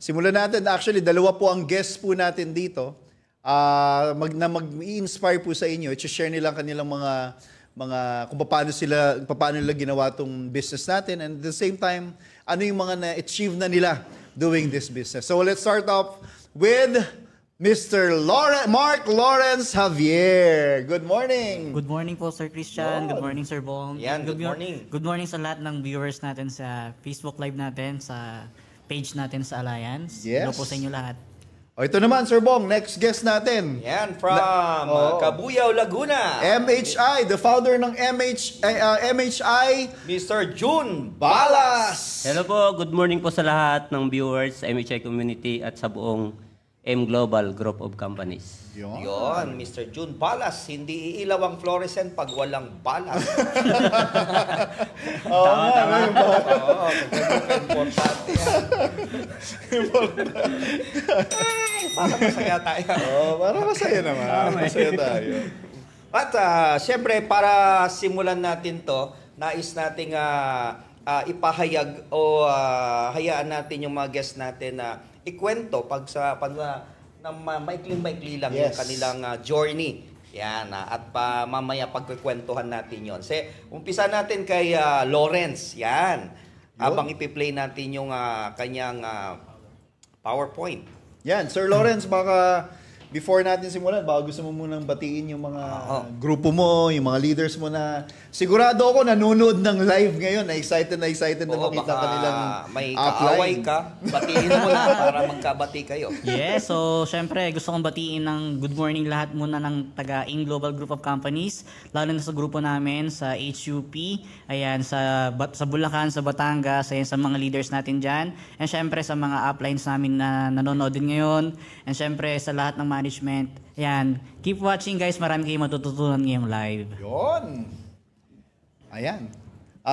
Simulan natin. Actually, dalawa po ang guest po natin dito na mag-i-inspire po sa inyo. I-share nila kanilang mga kung paano nila ginawa tong business natin, and at the same time, ano yung mga na-achieve na nila doing this business. So let's start off with Mr. Mark Lawrence Javier. Good morning. Good morning po, Sir Christian. Good morning, Sir Bong. Yan, good morning. Good morning sa lahat ng viewers natin sa Facebook Live natin, sa page natin sa Alliance. Yes. Hello po sa inyo lahat. O ito naman, Sir Bong, next guest natin. Yan, from Cabuyao, Laguna. MHI, the founder ng MHI, Mr. June Balas. Hello po, good morning po sa lahat ng viewers sa MHI community at sa buong M Global Group of Companies. Yon, Mr. June Balas. Hindi iilaw ang fluorescent pag walang balas. Tama. Oo, importante yan. Para masaya tayo. Para masaya naman. Masaya tayo. At siyempre, para simulan natin to, nais nating ipahayag o hayaan natin yung mga guests natin na ikwento na maikling-maikli lang yung kanilang journey. Yan, at mamaya pagkukwentuhan natin yon. Umpisa natin kay Lawrence. Yan. Habang ipi-play natin yung kanyang PowerPoint. Yan, Sir Lawrence, baka before natin simulan, baka gusto mo munang batiin yung mga grupo mo, yung mga leaders mo na sigurado ako nanonood ng live ngayon, na excited na makita kanilang may upline. kaaway ka, batiin mo na para magkabati kayo. Yes, so syempre gusto kong batiin ng good morning lahat muna ng taga AIM Global Group of Companies, lalo na sa grupo namin sa HUP, ayan, sa Bulacan, sa Batangas, ayan, sa mga leaders natin dyan, and syempre sa mga uplines namin na nanonood din ngayon, and syempre sa lahat ng management. Ayan, keep watching guys, marami kayong matututunan ngayong live. Yon. Ayan.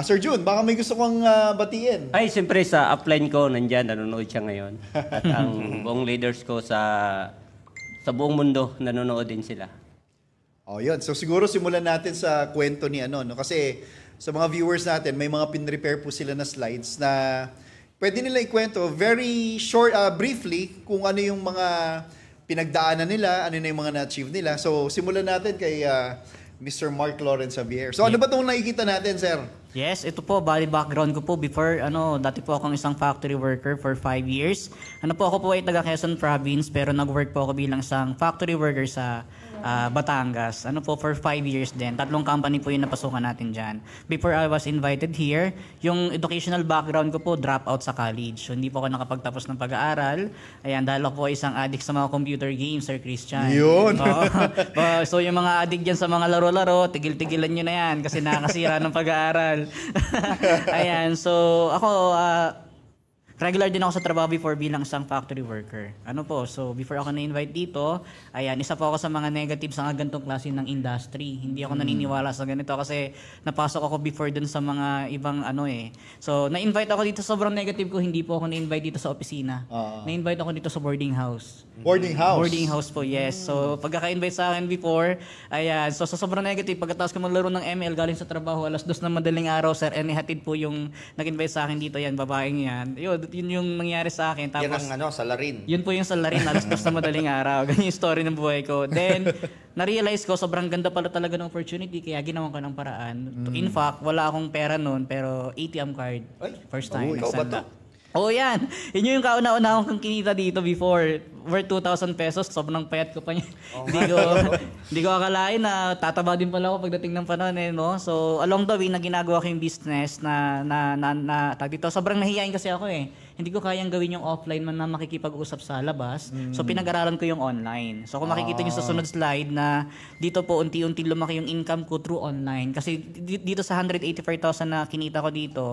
Sir Jun, baka may gusto kong batiin. Ay, siyempre sa upline ko, nandyan, nanonood siya ngayon. At ang buong leaders ko sa buong mundo, nanonood din sila. Yun. So siguro simulan natin sa kwento ni no? Kasi sa mga viewers natin, may mga pin-prepare po sila na slides na pwede nila ikwento very short, briefly, kung ano yung mga pinagdaanan nila, ano na yung mga na-achieve nila. So simulan natin kay Mr. Mark Lawrence Xavier. So ano ba itong nakikita natin, sir? Yes, ito po, bali background ko po before, dati po akong isang factory worker for 5 years. Ako po ay taga Quezon Province, pero nag-work po ako bilang isang factory worker sa Batangas. For 5 years din. 3 company po yung napasukan natin dyan. Before I was invited here, yung educational background ko po, drop out sa college. So, hindi po ako nakapagtapos ng pag-aaral. Ayan, dahil ako po isang addict sa mga computer games, Sir Christian. Yun! So, yung mga addict dyan sa mga laro-laro, tigil-tigilan nyo na yan kasi nakakasira ng pag-aaral. Ayan, so ako regular din ako sa trabaho before bilang isang factory worker. So before ako na-invite dito, ayan, isa po ako sa mga negative sa ganitong klase ng industry. Hindi ako naniniwala sa ganito kasi napasok ako before dun sa mga ibang So na-invite ako dito, sobrang negative ko, hindi po ako na-invite dito sa opisina. Na-invite ako dito sa boarding house. Boarding house? Boarding house po, yes. So pagkaka-invite sa akin before, ayan, so sobrang negative. Pagkatapos ko maglaro ng ML galing sa trabaho, 2:00 na madaling araw, sir, hatid po yung nag-invite sa akin dito, yan, babaeng yan. Yun yung nangyari sa akin. Tapos, yan ang salarin. Yun po yung salarin, 2:00 na madaling araw. Ganyan yung story ng buhay ko. Then, na-realize ko, sobrang ganda pala talaga ng opportunity, kaya ginawan ko ng paraan. In fact, wala akong pera noon, pero ATM card. First time. Ikaw ba to? Yan. Yun yung kauna-una akong kinita dito before. Worth 2,000 pesos. Sobrang payat ko pa niya. Hindi ko akalain na tataba din pala ako pagdating ng panahon. So, along the way na ginagawa ko yung business dito. Sobrang nahihiyain kasi ako Hindi ko kayang gawin yung offline man na makikipag-usap sa labas. So, pinag-aralan ko yung online. So, kung makikita nyo sa sunod slide na dito po unti-unti lumaki yung income ko through online. Kasi dito sa 185,000 na kinita ko dito,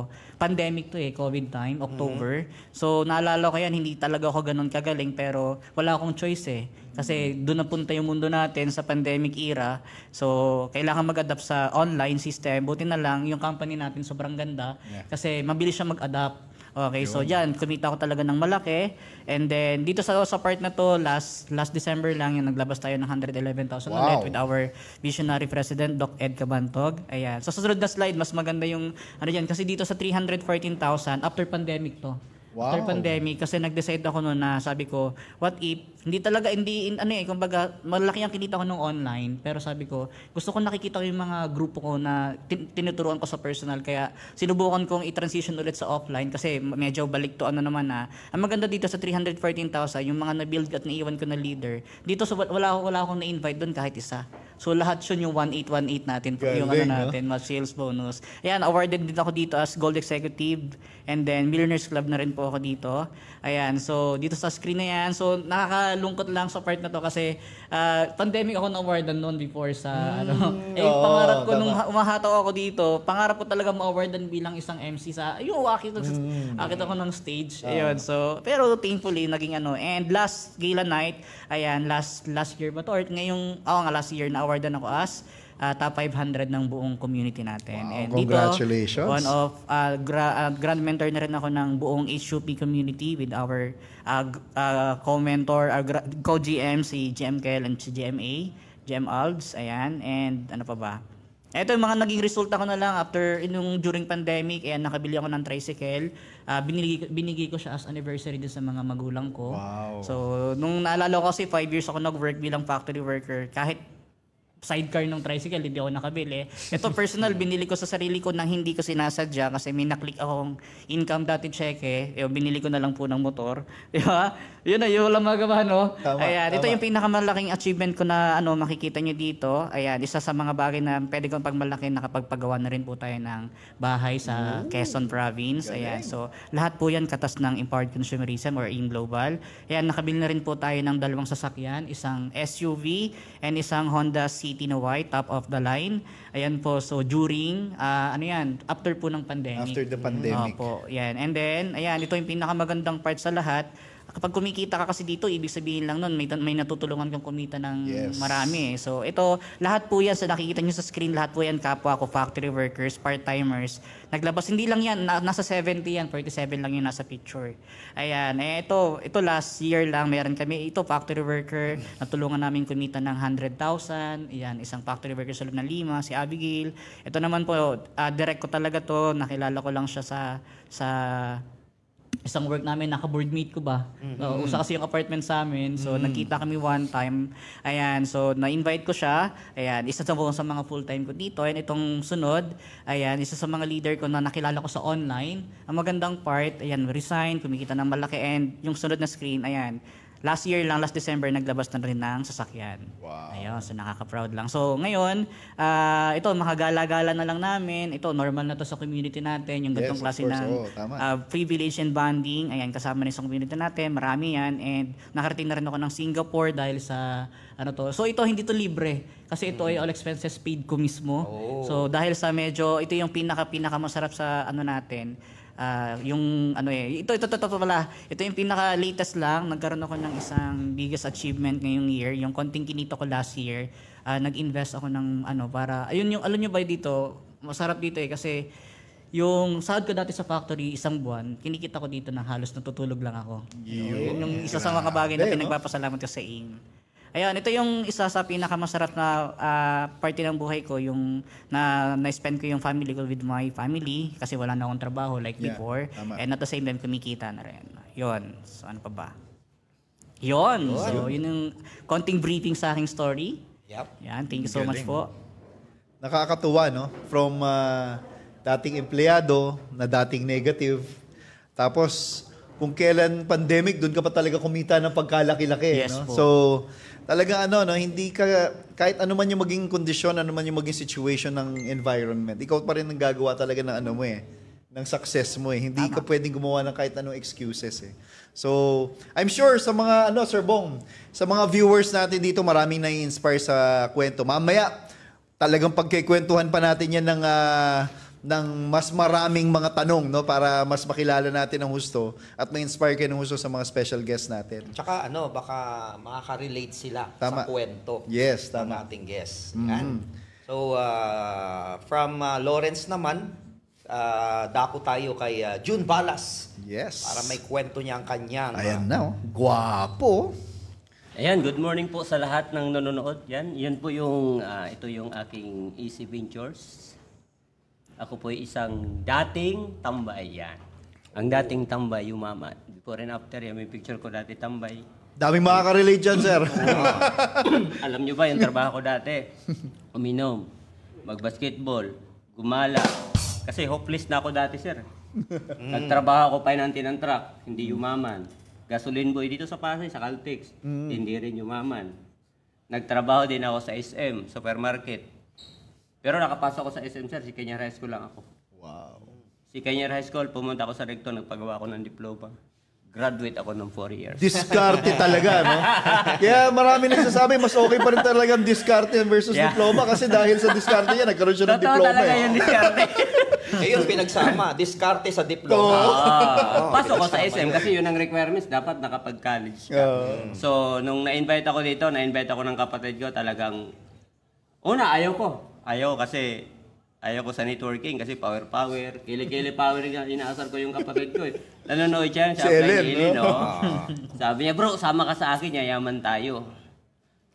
pandemic to COVID time, October. So, naalala ko yan, hindi talaga ako ganun kagaling pero wala akong choice Kasi doon napunta yung mundo natin sa pandemic era. So, kailangan mag-adapt sa online system. Buti na lang, yung company natin sobrang ganda. Kasi mabilis siya mag-adapt. Okay, so yan, kumita ko talaga ng malaki. And then, dito sa part na to, last December lang, yung naglabas tayo ng 111,000 ulit with our visionary president, Doc Ed Cabantog. Ayan. So, sa susunod na slide, mas maganda yung, kasi dito sa 314,000, after pandemic to. After pandemic, kasi nag-decide ako noon na sabi ko, what if, kumbaga, malaki ang kinita ko nung online, pero sabi ko, gusto ko nakikita ko yung mga grupo ko na tinuturuan ko sa personal, kaya sinubukan kong i-transition ulit sa offline, kasi medyo balik to ang maganda dito sa 314,000, yung mga na-build at naiwan ko na leader, dito wala akong na-invite doon kahit isa. So lahat yun yung 1818 natin, yung natin, mga sales bonus. Ayan, awarded din ako dito as Gold Executive, and then Millionaires Club na rin po ako dito. Ayan, so dito sa screen na yan, so nakakalungkot lang sa part na to kasi pandemic ako na-awardan noon before sa pangarap ko nung umahataw ako dito, pangarap ko talaga ma-awardan bilang isang MC sa, akit ako ng stage. Ayun, so, pero thankfully, naging and last gala night, ayan, last year ba to, or ngayong, last year na-awardan ako as top 500 ng buong community natin. Wow, and congratulations. Dito, one of grand mentor na rin ako ng buong HUP community with our co-mentor, co-GM, si GM Kel and si GMA, GM Alds, ayan, and ano pa ba? Ito yung mga naging resulta ko na lang after during pandemic, nakabili ako ng tricycle. Binigay ko siya as anniversary din sa mga magulang ko. Wow. So, nung naalala ko kasi 5 years ako nag-work bilang factory worker, kahit sidecar ng tricycle, hindi ako nakabili. Ito personal, binili ko sa sarili ko nang hindi ko sinasadya kasi may naklik akong income dati cheque, binili ko na lang po ng motor. Di ba? Yun na, yun lang magawa, no? Tama, Ayan, ito tama. yung pinakamalaking achievement ko na makikita nyo dito. Ayan, isa sa mga bagay na pwede kong pagmalaki, nakapagpagawa na rin po tayo ng bahay sa Quezon Province. Ayan, so lahat po yan katas ng Empowered Consumerism or AIM Global. Ayan, nakabili na rin po tayo ng 2 sasakyan, isang SUV and isang Honda City na white, top of the line. Ayan po, so during, after po ng pandemic. After the pandemic. Opo, yan. And then, ayan, ito yung pinakamagandang part sa lahat. Kapag kumikita ka kasi dito, ibig sabihin lang nun, may natutulungan kang kumita ng Yes. marami. So ito, lahat po yan, sa nakikita nyo sa screen, lahat po yan kapwa ko, factory workers, part-timers. Naglabas, hindi lang yan, nasa 70 yan, 47 lang yung nasa picture. Ayan, ito last year lang, meron kami, ito factory worker, natulungan namin kumita ng 100,000. Ayan, isang factory worker sa loob ng Lima, si Abigail. Ito naman po, direct ko talaga to, nakilala ko lang siya sa isang work namin, naka-board meet ko ba? Usa kasi yung apartment sa amin. So, nagkita kami one time. Ayan, so na-invite ko siya. Ayan, isa sa mga full-time ko dito. And itong sunod, ayan, isa sa mga leader ko na nakilala ko sa online. Ang magandang part, ayan, resign, kumikita ng malaki. And yung sunod na screen, ayan, last December, naglabas na rin ng sasakyan. Wow. Ayun, so nakaka-proud lang. So ngayon, ito, makagala-gala na lang namin. Ito, normal na to sa community natin. Yung Yes, ganitong of klase course. ng Oo, tama. privilege and bonding. Ayan, kasama na sa community natin. Marami yan. And nakarating na rin ako ng Singapore dahil sa So ito, hindi to libre. Kasi ito ay all expenses paid ko mismo. So dahil sa medyo, ito yung pinaka-masarap sa natin. Ito pala. Ito yung pinaka-latest lang. Nagkaroon ako ng isang biggest achievement ngayong year. Yung konting kinito ko last year, nag-invest ako ng para, ayun yung, alam nyo ba dito, masarap dito kasi yung sahod ko dati sa factory, isang buwan, kinikita ko dito na halos natutulog lang ako. Yun yung isa sa mga bagay na pinagpapasalamat ko sa AIM. Ayan, ito yung isa sa pinakamasarap na parte ng buhay ko, yung na-spend ko yung family ko with my family kasi wala na akong trabaho like before. Tama. And at the same time, kumikita na rin. Yun. So, ano pa ba? Yun. So, yun yung konting briefing sa aking story. Yep. Yan, thank you so much Galing. po. Nakakatuwa, no? From dating empleyado na dating negative. Tapos, kung kailan pandemic, doon ka pa talaga kumita ng pagkalaki-laki. Yes no? po. So, talaga hindi ka, kahit ano man yung maging kondisyon, ano man yung maging situation ng environment, ikaw pa rin ang gagawa talaga ng ng success mo eh. Hindi ka pwedeng gumawa ng kahit anong excuses eh. So, I'm sure sa mga, Sir Bong, sa mga viewers natin dito, maraming nai-inspire sa kwento. Mamaya, talagang pagkikwentuhan pa natin yan ng mas maraming mga tanong, no, para mas makilala natin ang husto at ma-inspire kayo ng husto sa mga special guests natin. Tsaka baka makaka-relate sila Tama. sa kwento Yes, ng tama. ating guests. Yan. So, from Lawrence naman, dako tayo kay June Balas. Yes. Para may kwento niya ang kanyang. Ayan na, gwapo. Ayan, good morning po sa lahat ng nanonood. Yan po yung, ito yung aking Easy Ventures. Ako po ay isang dating tambay yan. Ang dating tambay, yumaman. Before and after, yan may picture ko dati tambay. Daming makaka-relate dyan, sir. Alam nyo ba yung trabaho ko dati? Uminom, mag-basketball, gumala. Kasi hopeless na ako dati, sir. Nagtrabaho ako pinanti ng truck, hindi yumaman. Gasoline boy dito sa Pasay, sa Caltex, hindi rin yumaman. Nagtrabaho din ako sa SM, supermarket. Pero nakapasok ako sa SM, sir, si Kanyar High School lang ako. Wow. Si Kanyar High School, pumunta ako sa recto, nagpagawa ako ng diploma. Graduate ako ng 4 years. Diskarte talaga, no? Kaya marami nagsasabi, mas okay pa rin talaga ang diskarte versus diploma kasi dahil sa diskarte niya, nagkaroon siya ng Totoo diploma. talaga yung diskarte. Yun, pinagsama. Diskarte sa diploma. Pasok ko sa SM kasi yun ang requirements, dapat nakapag-college ka. So, nung na-invite ako dito, na-invite ako ng kapatid ko, talagang, una, ayaw kasi ayaw ko sa networking kasi power. Kili-kili power nga inaasar ko yung kapatid ko. Nanonood siya, Si siya Ellen, Ellen, no? no? Sabi niya, bro, sama ka sa akin, yayaman tayo.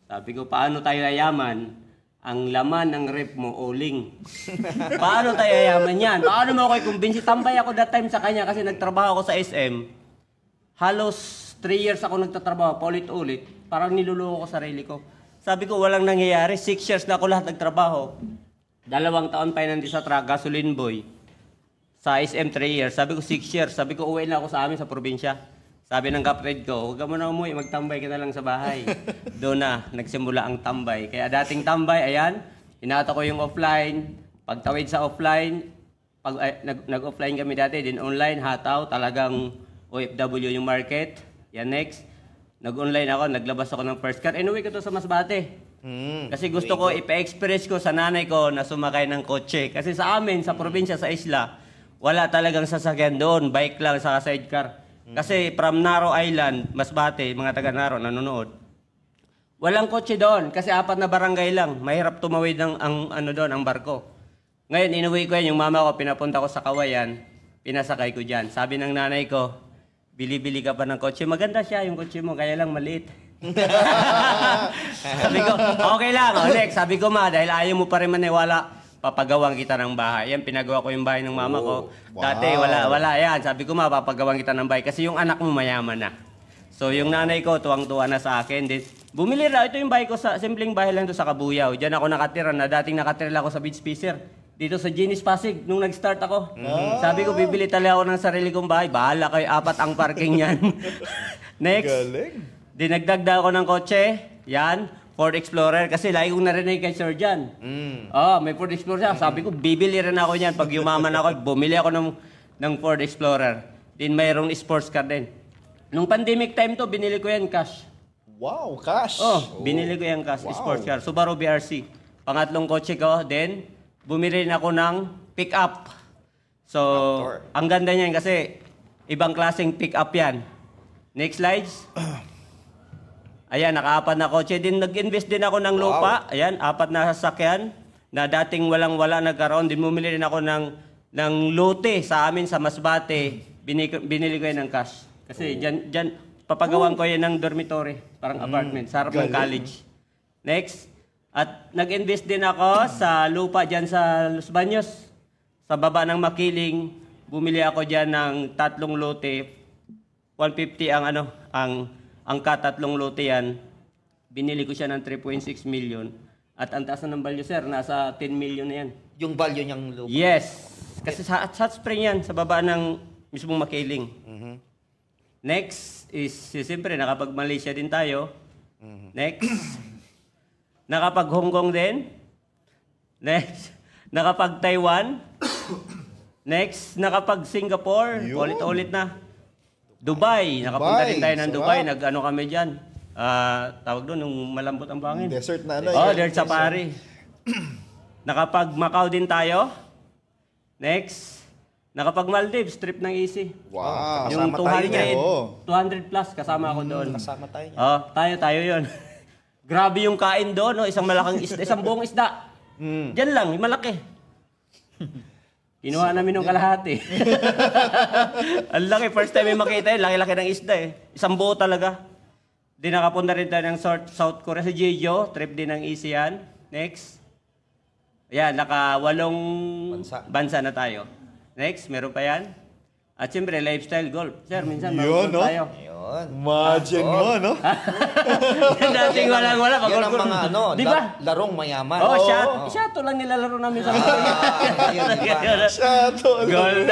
Sabi ko, paano tayo yayaman? Ang laman ng rep mo, uling. Paano tayo yayaman yan? Paano mo ako i-convince? Tambay ako that time sa kanya kasi nagtrabaho ako sa SM. Halos 3 years ako nagtatrabaho, paulit-ulit. Parang niluluho ko sarili ko. Sabi ko, walang nangyayari. 6 years na ako lahat nagtrabaho. 2 taon pa yun nandito sa truck, gasoline boy. Sa SM 3 years. Sabi ko, 6 years. Sabi ko, uwi na ako sa amin sa probinsya. Sabi ng kapatid ko, huwag ka muna umuwi, magtambay ka na lang sa bahay. Doon na, nagsimula ang tambay. Kaya dating tambay, ayan, hinata ko yung offline. Pagtawid sa offline, nag-offline kami dati, din online, hataw, talagang OFW yung market. Yan, next. Nag-online ako, naglabas ako ng first car. Inuwi ko to sa Masbate. Kasi gusto ko ipa-express ko sa nanay ko na sumakay ng kotse. Kasi sa amin, sa probinsya, sa isla, wala talagang sasakyan doon. Bike lang sa sidecar. Kasi from Naro Island, Masbate, mga taga Naro nanonood. Walang kotse doon kasi 4 na barangay lang. Mahirap tumawid ang barko. Ngayon, inuwi ko yan. Yung mama ko, pinapunta ko sa Kawayan. Pinasakay ko dyan. Sabi ng nanay ko, bili-bili ka pa ng kotse. Maganda siya yung kotse mo, kaya lang maliit. Sabi ko, okay lang. Next, sabi ko dahil ayaw mo pa rin maniwala, papagawang kita ng bahay. Yan, pinagawa ko yung bahay ng mama ko. Wow. Dati, wala yan. Sabi ko papagawang kita ng bahay kasi yung anak mo mayaman na. So, yung nanay ko, tuwang-tuwa na sa akin. Bumili na, ito yung bahay ko, simpleng bahay lang doon sa Kabuyaw. Diyan ako nakatira na dating nakatira ako sa Beach Fisher. Dito sa Genis Pasig, nung nag-start ako. Sabi ko, bibili talaga ako ng sarili kong bahay. Bahala kayo, 4 ang parking yan. Next. Galing. Dinagdagda ako ng kotse. Yan. Ford Explorer. Kasi lagi kong narinig kay Sir Jan. May Ford Explorer siya. Sabi ko, bibili rin ako niyan. Pag yumaman ako, bumili ako ng Ford Explorer. Din mayroong sports car din. Nung pandemic time to, binili ko yan cash. Wow, cash. Binili ko yan cash. Sports car. Subaru BRC. Pangatlong kotse ko. Then, bumili rin ako ng pick-up. So, ang ganda niyan kasi ibang klaseng pick-up yan. Next slides. Ayan, naka-4 na kotse. Din, nag-invest din ako ng lupa. Ayan, 4 na sasakyan na dating walang-wala nagkaroon. Din bumili rin ako ng lote sa amin sa Masbate. Binili ko yan ng cash. Kasi dyan papagawan ko yan ng dormitory. Parang apartment. Sa harap ng college. Next. At nag-invest din ako sa lupa dyan sa Los Baños. Sa baba ng Makiling, bumili ako dyan ng 3 lote. 150 ang 3 lote yan. Binili ko siya ng 3.6 million. At ang taas ng value, sir, nasa 10 million na yan. Yung value niyang lupa? Yes. Kasi sa hot spring yan, sa baba ng mismong Makiling. Next is, siyempre, nakapag-Malaysia din tayo. Next. Nakapag-Hong Kong din. Next. Nakapag-Taiwan. Next. Nakapag-Singapore. Ulit-ulit na. Dubai. Nakapunta din tayo ng Dubai. Nag-ano kami dyan. Tawag doon, nung malambot ang bangin. Desert na Desert safari. Nakapag-Macau din tayo. Next. Nakapag-Maldives. Trip ng easy. Wow. Yung Kasama 200 plus. Kasama ako doon. Kasama tayo niya. Tayo yun. Grabe yung kain doon, no? Isang malaking isda, isang buong isda. Diyan lang, malaki. Kinuha namin ng kalahati. Ang laki, first time may makita yun, laki-laki ng isda eh. Isang buo talaga. Di nakapunta rin tayo ng South Korea. Si Jeju, trip din ng easy yan. Next. Ayan, naka-8 bansa na tayo. Next, meron pa yan. At siyempre, lifestyle golf. Sir, minsan Yun, no? tayo. Imagine mo, no? Dating walang-wala. Yan ang mga Di ba? larong mayaman. Shato lang nilalaro namin sa Shato. Gold.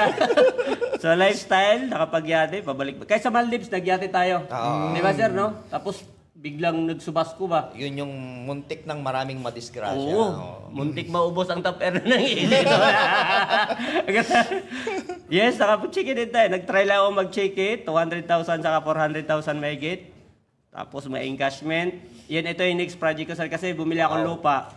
So, lifestyle, nakapagyate, pabalik. Kaya sa Maldives, nagyate tayo. Di ba, sir, no? Tapos, biglang nagsubasko ba? Yun yung muntik ng maraming madisgrasya. Oo. Muntik maubos ang top air ng init. Yes, nakapag-check din tayo. Nag-try lang ako mag-check it. 200,000 saka 400,000 may gate. Tapos may encashment. Yan, ito yung next project ko, sir. Kasi bumili akong lupa.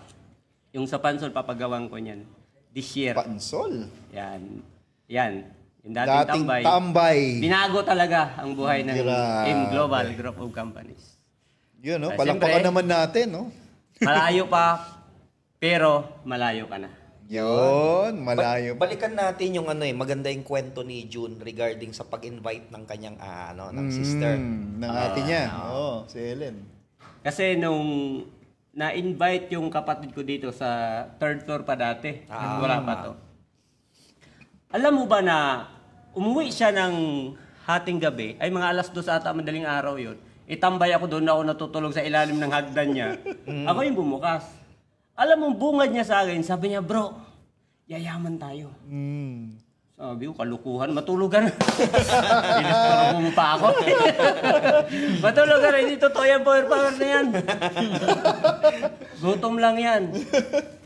Yung sa Pansol, papagawang ko niyan. This year. Pansol. Yan. Yung dating tambay. Binago talaga ang buhay ng AIM Global Group of Companies. Yun, no? Palakpakan naman natin, no? Malayo pa, pero malayo ka na. Yun, malayo. Balikan natin yung maganda yung kwento ni June regarding sa pag-invite ng kanyang ng sister. Ng ate niya. Si Helen. Kasi nung na-invite yung kapatid ko dito sa 3rd floor pa dati, wala pa to. Alam mo ba na umuwi siya ng hating gabi, ay mga 2:00 ata, madaling araw yun. Itambay ako doon, ako natutulog sa ilalim ng hagdan niya. Ako yung bumukas. Alam mo, bungad niya sa akin, sabi niya, bro, yayaman tayo. Sabi ko, kalukuhan, matulog ka na. Inis para bumapa ako. Matulog ka na, hindi totoo yan, power na yan. Gutom lang yan.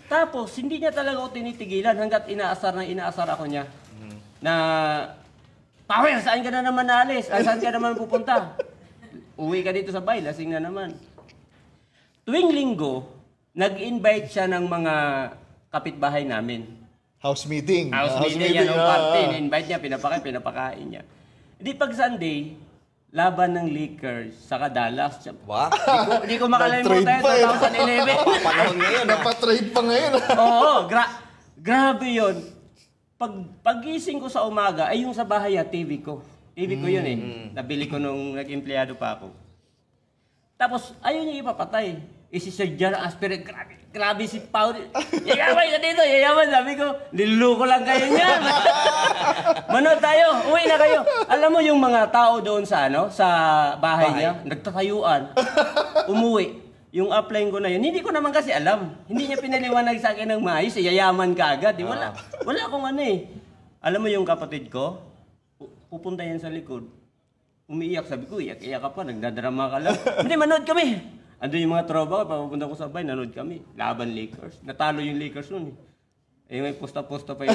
Tapos, hindi niya talaga ako tinitigilan hanggat inaasar ako niya. Na, Power, saan ka na naman naalis? Saan ka naman pupunta? Uwi ka dito sa bahay, lasing na naman. Tuwing linggo, nag-invite siya ng mga kapitbahay namin. House meeting. House meeting yan, ng party. In-invite niya, pinapakain niya. Hindi pag Sunday, laban ng Lakers sa Dallas. Wow. Di ko makalimutan, 2011. Panahon ngayon. Napatrade pa ngayon. Oo, grabe yun. Pagising ko sa umaga, ay yung sa bahay, TV ko. TV ko yun eh. Nabili ko nung nag-empleyado pa ako. Tapos, ayaw niya ipapatay. Si Sir Jan Aspirin, grabe si Paul. Yayaman ka dito, yayaman. Sabi ko, niluluko lang kayo niyan. Manood tayo, uwi na kayo. Alam mo yung mga tao doon sa bahay niya, nagtatayuan, umuwi. Yung upline ko na yun, hindi ko naman kasi alam. Hindi niya pinaliwanag sa akin ng maayos, yayaman ka agad. Wala akong ano eh. Alam mo yung kapatid ko, pupunta yan sa likod. Umiiyak, sabi ko, iyak ka pa, nagdadrama ka lang. Hindi, manood kami. Ando yung mga tropa ko, papunta ko sa bahay, nanood kami. Laban Lakers. Natalo yung Lakers nun eh. Eh, may posta-posta pa yun.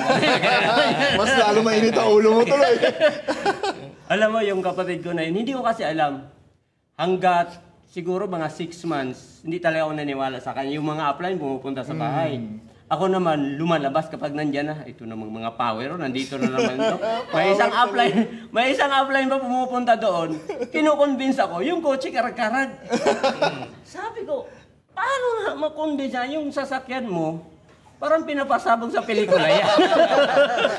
Mas lalo mainit ang ulo mo tuloy. Alam mo, yung kapatid ko na yun, hindi ko kasi alam. Hanggat siguro mga 6 months, hindi talaga ako naniwala sa kanya. Yung mga upline pumupunta sa bahay. Ako naman, lumalabas kapag nandyan na. Ito namang mga power, nandito na naman to. May isang upline pa pumupunta doon. Kinukonvince ako, yung kotse karag-karag. Sabi ko, paano na makonvince yung sasakyan mo? Parang pinapasabog sa pelikula yan.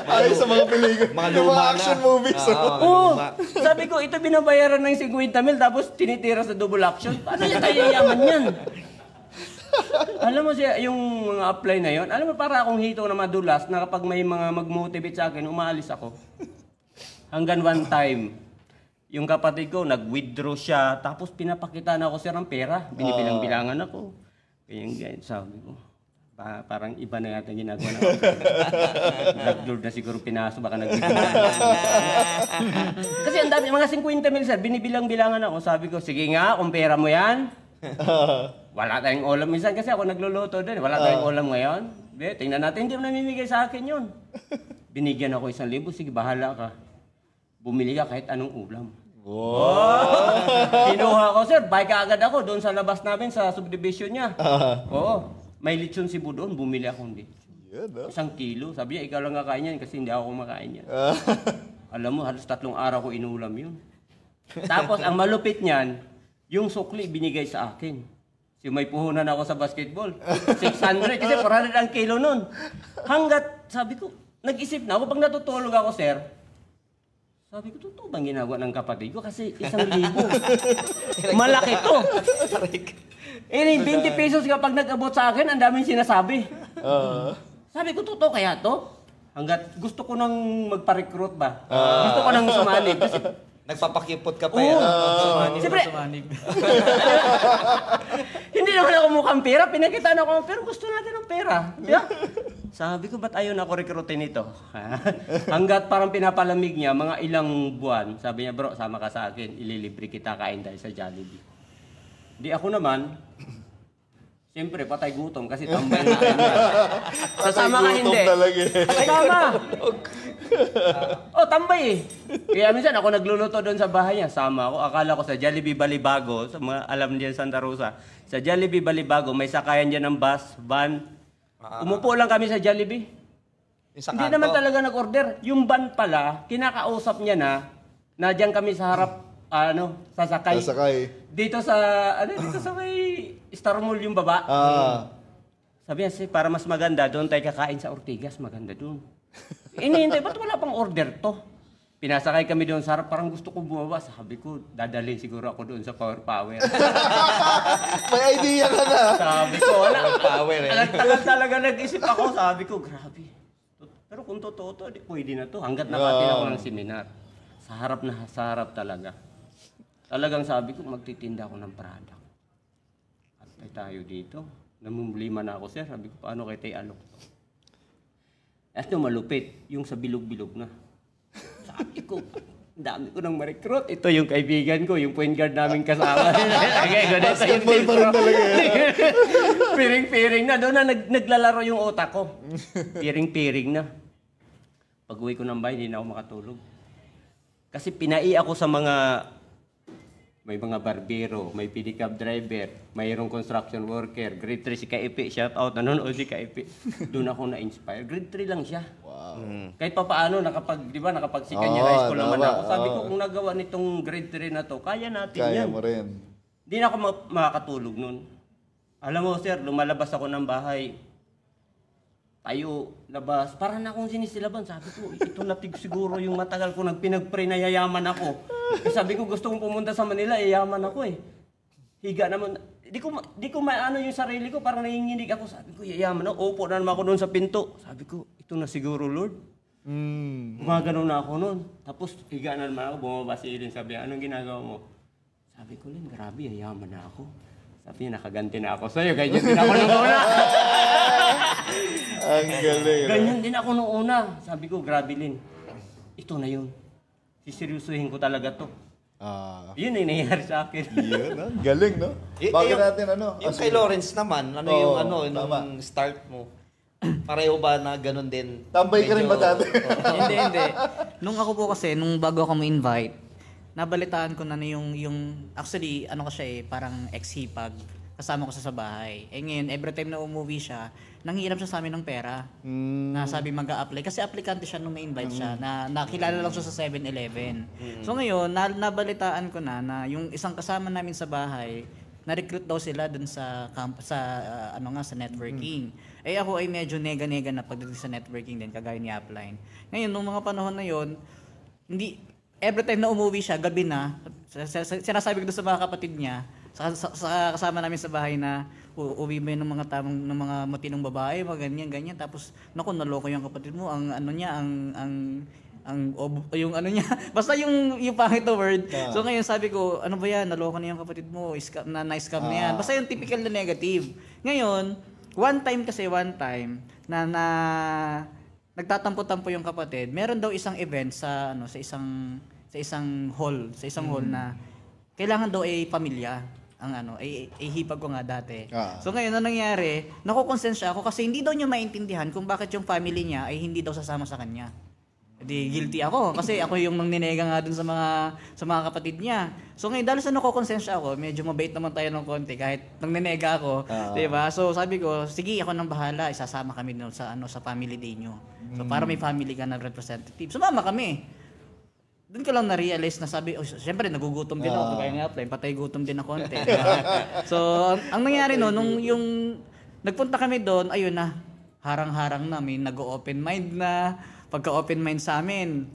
Ay, sa mga pelikula. Mga luma na. action movies. Oo. Sabi ko, ito binabayaran ng 50 mil tapos tinitira sa double action. Paano niya tayo yaman yan? Alam mo siya, yung mga apply na yon, alam mo para akong hito na madulas na kapag may mga mag-motivate sa akin, umaalis ako. Hanggang one time, yung kapatid ko, nag-withdraw siya, tapos pinapakita na ako siya ng pera. Binibilang-bilangan ako. Ganyan, sabi ko. Parang iba na yata ginagawa na ako. Drug lord na siguro pinaso, baka nag-withdraw. Kasi ang dami, mga 50 mil sir, binibilang-bilangan ako. Sabi ko, sige nga, kung pera mo yan. Wala tayong ulam. Minsan kasi ako nagluluto din. Wala tayong ulam ngayon. Tingnan natin, hindi mo namimigay sa akin yun. Binigyan ako 1,000. Sige, bahala ka. Bumili ka kahit anong ulam. Wow! Kinuha ko, sir. Bike agad ako doon sa labas namin sa subdivision niya. Oo. May lechon Cebu doon. Bumili akong lechon. 1 kilo. Sabi niya, ikaw lang kakain yan kasi hindi ako kumakain yan. Alam mo, halos 3 araw ko inulam yun. Tapos, ang malupit niyan, yung sukli binigay sa akin. May puhunan ako sa basketball. 600 kasi 400 ang kilo nun. Hanggat, sabi ko, nag-isip na ako. Pag natutulog ako, sir, sabi ko, totoo bang ginagawa ng kapatid ko? Kasi 1,000. Malaki to. 20 pesos kapag nag-abot sa akin, ang daming sinasabi. Sabi ko, totoo kaya to? Hanggat gusto ko nang magpa-recruit ba? Gusto ko nang sumali. Kasi nagpapakipot ka pa yan. Siyempre, hindi naman ako mukhang pera. Pinakita na ako, pero gusto natin ng pera. Yeah? Sabi ko, ba't ayaw na ako rekrutin ito? Hanggat parang pinapalamig niya, mga ilang buwan, sabi niya, bro, sama ka sa akin, ililibre kita, kain tayo sa Jollibee. Di ako naman, siyempre, patay gutom kasi tambay na kanya. Sasama ka hindi. Sasama. Tambay eh. Kaya minsan ako nagluluto doon sa bahay niya. Sama ako. Akala ko sa Jollibee Balibago, sa mga alam niyan Santa Rosa, sa Jollibee Balibago, may sakayan dyan ng bus, van. Umupo lang kami sa Jollibee. Hindi naman talaga nag-order. Yung van pala, kinakausap niya na dyan kami sa harap, sasakay. Dito sa may Star Mall yung baba. Sabi niya, para mas maganda, doon tayo kakain sa Ortigas. Maganda doon. Inihintay, ba't wala pang order to? Pinasakay kami doon sa harap, parang gusto ko bumaba. Sabi ko, dadalhin siguro ako doon sa Power. May idea ka na. Sabi ko, wala. Power eh. Tagal talaga nag-isip ako. Sabi ko, grabe. Pero kung totoo to, pwede na to. Hanggat nakatin ako ng seminar. Sa harap talaga. Talagang sabi ko, magtitinda ako ng product. At tayo dito. Namumulima na ako, sir. Sabi ko, paano kay Tay Alok to? At yung malupit, yung sa bilog-bilog na. Sabi ko, dami ko nang ma-recruit. Ito yung kaibigan ko, yung point guard namin kasama. Basketball pa rin talaga. Piring-piring na. Doon na naglalaro yung otak ko. Piring-piring na. Pag-uwi ko ng bahay, hindi na ako makatulog. Kasi pinai ako sa mga... May mga barbero, may pedicab driver, mayroong construction worker. Grade 3 si Kaipi, shout out, nanonood si Kaipi. Doon ako na-inspire. Grade 3 lang siya. Wow. Kahit pa paano, nakapag second year high school naman ako. Sabi ko, kung nagawa nitong grade 3 na to, kaya natin Kaya yan. mo rin. Hindi na ako makakatulog nun. Alam mo, sir, lumalabas ako ng bahay. Tayo, labas. Para na akong sinisilaban. Sabi ko, ito natig siguro yung matagal ko nagpinag-pray na yayaman ako. Sabi ko, gusto kong pumunta sa Manila, yayaman ako eh. Higa naman. Di ko maano yung sarili ko, parang nanginginig ako. Sabi ko, yayaman ako. Opo na naman ako doon sa pinto. Sabi ko, ito na siguro, Lord. Gumagano na ako noon. Tapos, higa na naman ako. Bumaba si Ilin. Sabi, anong ginagawa mo? Sabi ko, Lin, grabe, yayaman na ako. Sabi niya, nakaganti na ako sa'yo. Ganyan din ako nung una. Ang galing. Ganyan din ako nung una. Sabi ko, grabe, Lin. Ito na yun. Siseryosuhin ko talaga to. Yun ay nangyari sa akin. Yun, no? Galing, no? Bakit natin ano? Yung kay Lawrence naman, yung start mo? Pareho ba na ganun din? Tambay ka rin ba dati? Hindi. Nung ako po kasi, nung bago ako ma-invite, nabalitaan ko na yung actually, ano ko siya parang ex-hipag. Kasama ko sa bahay. Ngayon, every time na umuwi siya, nanghiram siya sa amin ng pera. Na sabi mag-a-apply. Kasi aplikante siya nung may-invite siya. Na nakilala lang siya sa 7-Eleven. So ngayon, nabalitaan ko na yung isang kasama namin sa bahay, na-recruit daw sila dun sa sa networking. Ako ay medyo nega-nega na pagdating sa networking din, kagaya ni Upline. Ngayon, nung mga panahon na yon, hindi every time na umuwi siya, gabi na, sinasabi ko doon sa mga kapatid niya, sa kasama namin sa bahay na uwi ba yun ng mga matinong babae, mga ganyan. Tapos, naku, naloko yung kapatid mo, ang ano niya, yung ano niya, basta yung pangit na word. So ngayon sabi ko, ano ba yan, naloko na yung kapatid mo, na-scam na yan. Basta yung typical na negative. Ngayon, one time na nagtatampo-tampo yung kapatid, meron daw isang event sa isang hall na kailangan daw ay pamilya ang hipag ko nga dati. So ngayon na nangyari, nakukonsensya ako kasi hindi daw niya maintindihan kung bakit yung family niya ay hindi daw sasama sa kanya. Di guilty ako kasi ako yung nangninega nga dun sa mga kapatid niya. So ngayon dahil sa nakukonsensya ako, medyo mabait naman tayo ng konti kahit nangninega ako, 'di ba? So sabi ko, sige ako nang bahala, isasama kami dun sa family day niyo. So para may family ka na representative. Sumama kami. Doon ko lang na-realize na sabi, siyempre nagugutom din ako, kaya nga apply, patay gutom din ako konti. So, ang nangyari nung yung nagpunta kami doon, ayun na, harang-harang na, may nag-open mind na, pagka-open mind sa amin,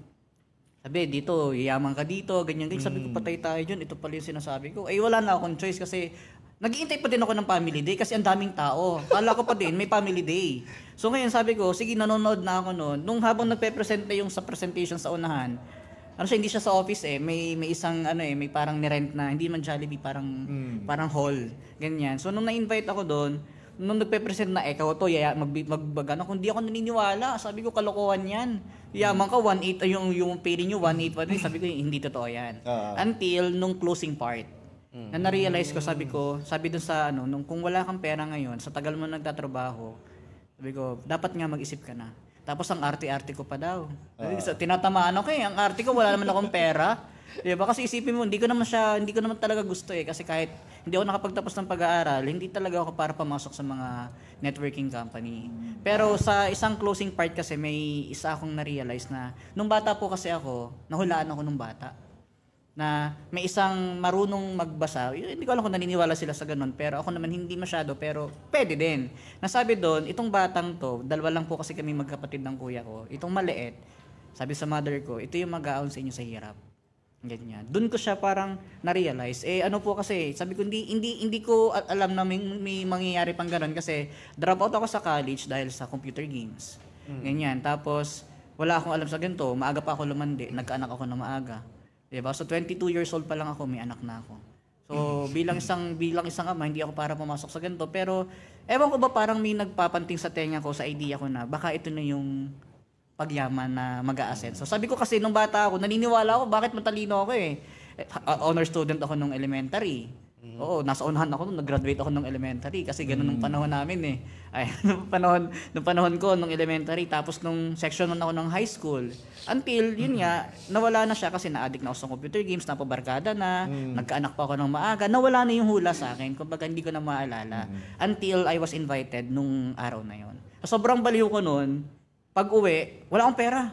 sabi, dito, yaman ka dito, ganyan. Sabi ko, patay tayo dyan, ito pala yung sinasabi ko. Wala na akong choice kasi, nag-iintay pa din ako ng family day kasi ang daming tao. Kala ko pa din, may family day. So ngayon sabi ko, sige, nanonood na ako noon. Nung habang nagpe-present na yung sa presentation sa unahan, hindi siya sa office may isang may parang ni-rent na, hindi man Jollibee, parang hall, ganyan. So nung na-invite ako doon, nung nagpe-present na ikaw to, magbagano, kung di ako naniniwala, sabi ko kalokohan yan. Yaman ka 1.8 yung pay niyo 1.8, sabi ko hindi totoo yan. Until nung closing part. Na-realize ko, sabi doon sa nung kung wala kang pera ngayon, sa tagal mo nagtatrabaho, sabi ko, dapat nga mag-isip ka na. Tapos ang arte-arte ko pa daw. Tinatamaan ako ang arte ko, wala naman akong pera. Diba? Kasi isipin mo, hindi ko naman talaga gusto kasi kahit hindi ako nakapagtapos ng pag-aaral, hindi talaga ako para pamasok sa mga networking company. Pero sa isang closing part kasi, may isa akong na-realize na, nung bata po kasi ako, nahulaan ako nung bata. Na may isang marunong magbasa, hindi ko alam kung naniniwala sila sa ganun, pero ako naman hindi masyado, pero pwede din. Nasabi doon, itong batang to, dalawa lang po kasi kami magkapatid ng kuya ko, itong maliit, sabi sa mother ko, ito yung mag-aon sa inyo sa hirap. Ganyan. Doon ko siya parang na-realize. Ano po kasi, sabi ko, hindi ko alam na may mangyayari pang ganun kasi drop out ako sa college dahil sa computer games. Ganyan. Tapos, wala akong alam sa ganito, maaga pa ako lumandi, nagkaanak ako na maaga. Diba? So 22 years old pa lang ako, may anak na ako. So bilang isang ama, hindi ako para pumasok sa ganito, pero ewan ko ba parang may nagpapanting sa tenga ko sa idea ko na baka ito na yung pagyaman na mag-a-ascend. So sabi ko kasi nung bata ako, naniniwala ako bakit matalino ako eh. Honor student ako nung elementary. Oo, nasa unahan ako nung nag-graduate ako nung elementary kasi ganun nung panahon namin eh. Ay, nung panahon ko nung elementary, tapos nung section 1 ako ng high school. Until yun nga, nawala na siya kasi na-addict na ako sa computer games, napabarkada na, nagkaanak pa ako ng maaga, nawala na yung hula sa akin, kumbaga hindi ko na maalala. Until I was invited nung araw na yon. Sobrang baliw ko noon, pag uwi, wala akong pera.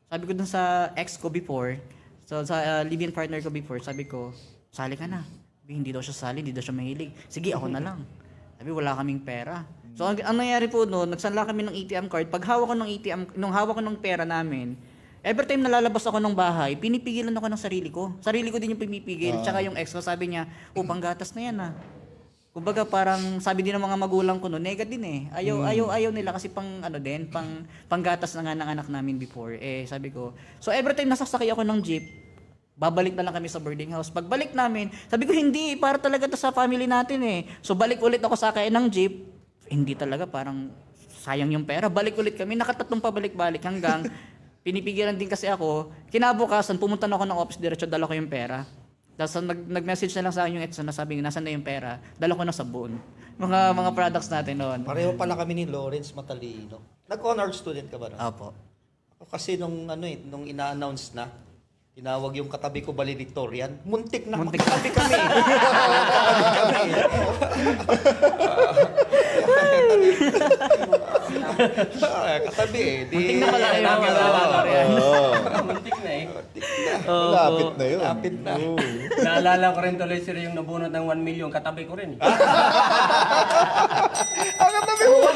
Sabi ko dun sa ex ko before, so sa live-in partner ko before, sabi ko, sali ka na. Hindi daw siya sali, hindi daw siya mahilig. Sige, ako na lang. Sabi, wala kaming pera. So, ang nangyari po noon, nagsanla kami ng ATM card. Pag hawak ko ng ATM, nung hawak ko ng pera namin, every time nalalabas ako ng bahay, pinipigilan ako ng sarili ko. Sarili ko din yung pinipigil. Tsaka yung ex ko, sabi niya, panggatas na yan ah. Kumbaga parang sabi din ng mga magulang ko noon, nega din eh. Ayaw nila kasi panggatas na nga ng anak namin before. Eh, sabi ko, so every time nasasakay ako ng jeep, babalik na lang kami sa boarding house. Pagbalik namin, sabi ko, hindi, para talaga to sa family natin eh. So balik ulit ako sakay ng jeep, hindi talaga, parang sayang yung pera. Balik ulit kami, nakatatlong pabalik-balik hanggang pinipigilan din kasi ako. Kinabukasan, pumunta na ako ng office, diretso dala ko yung pera. Tapos nag-message na lang sa akin yung ex na sabi, nasan na yung pera? Dala ko na sabon. Mga products natin noon. Pareho pala kami ni Lawrence Matalino. Nag-honor student ka ba no? Opo. Ako kasi nung ina-announce na, tinawag yung katabi ko valedictorian. Muntik na magkatabi kami. Katabi eh. Muntik na pala kayo mga valedictorian. Muntik na eh. Lapit na yun. Lapit na. Naalala ko rin tuloy sir yung nabunot ng 1 million, katabi ko rin eh. Ang katabi mo!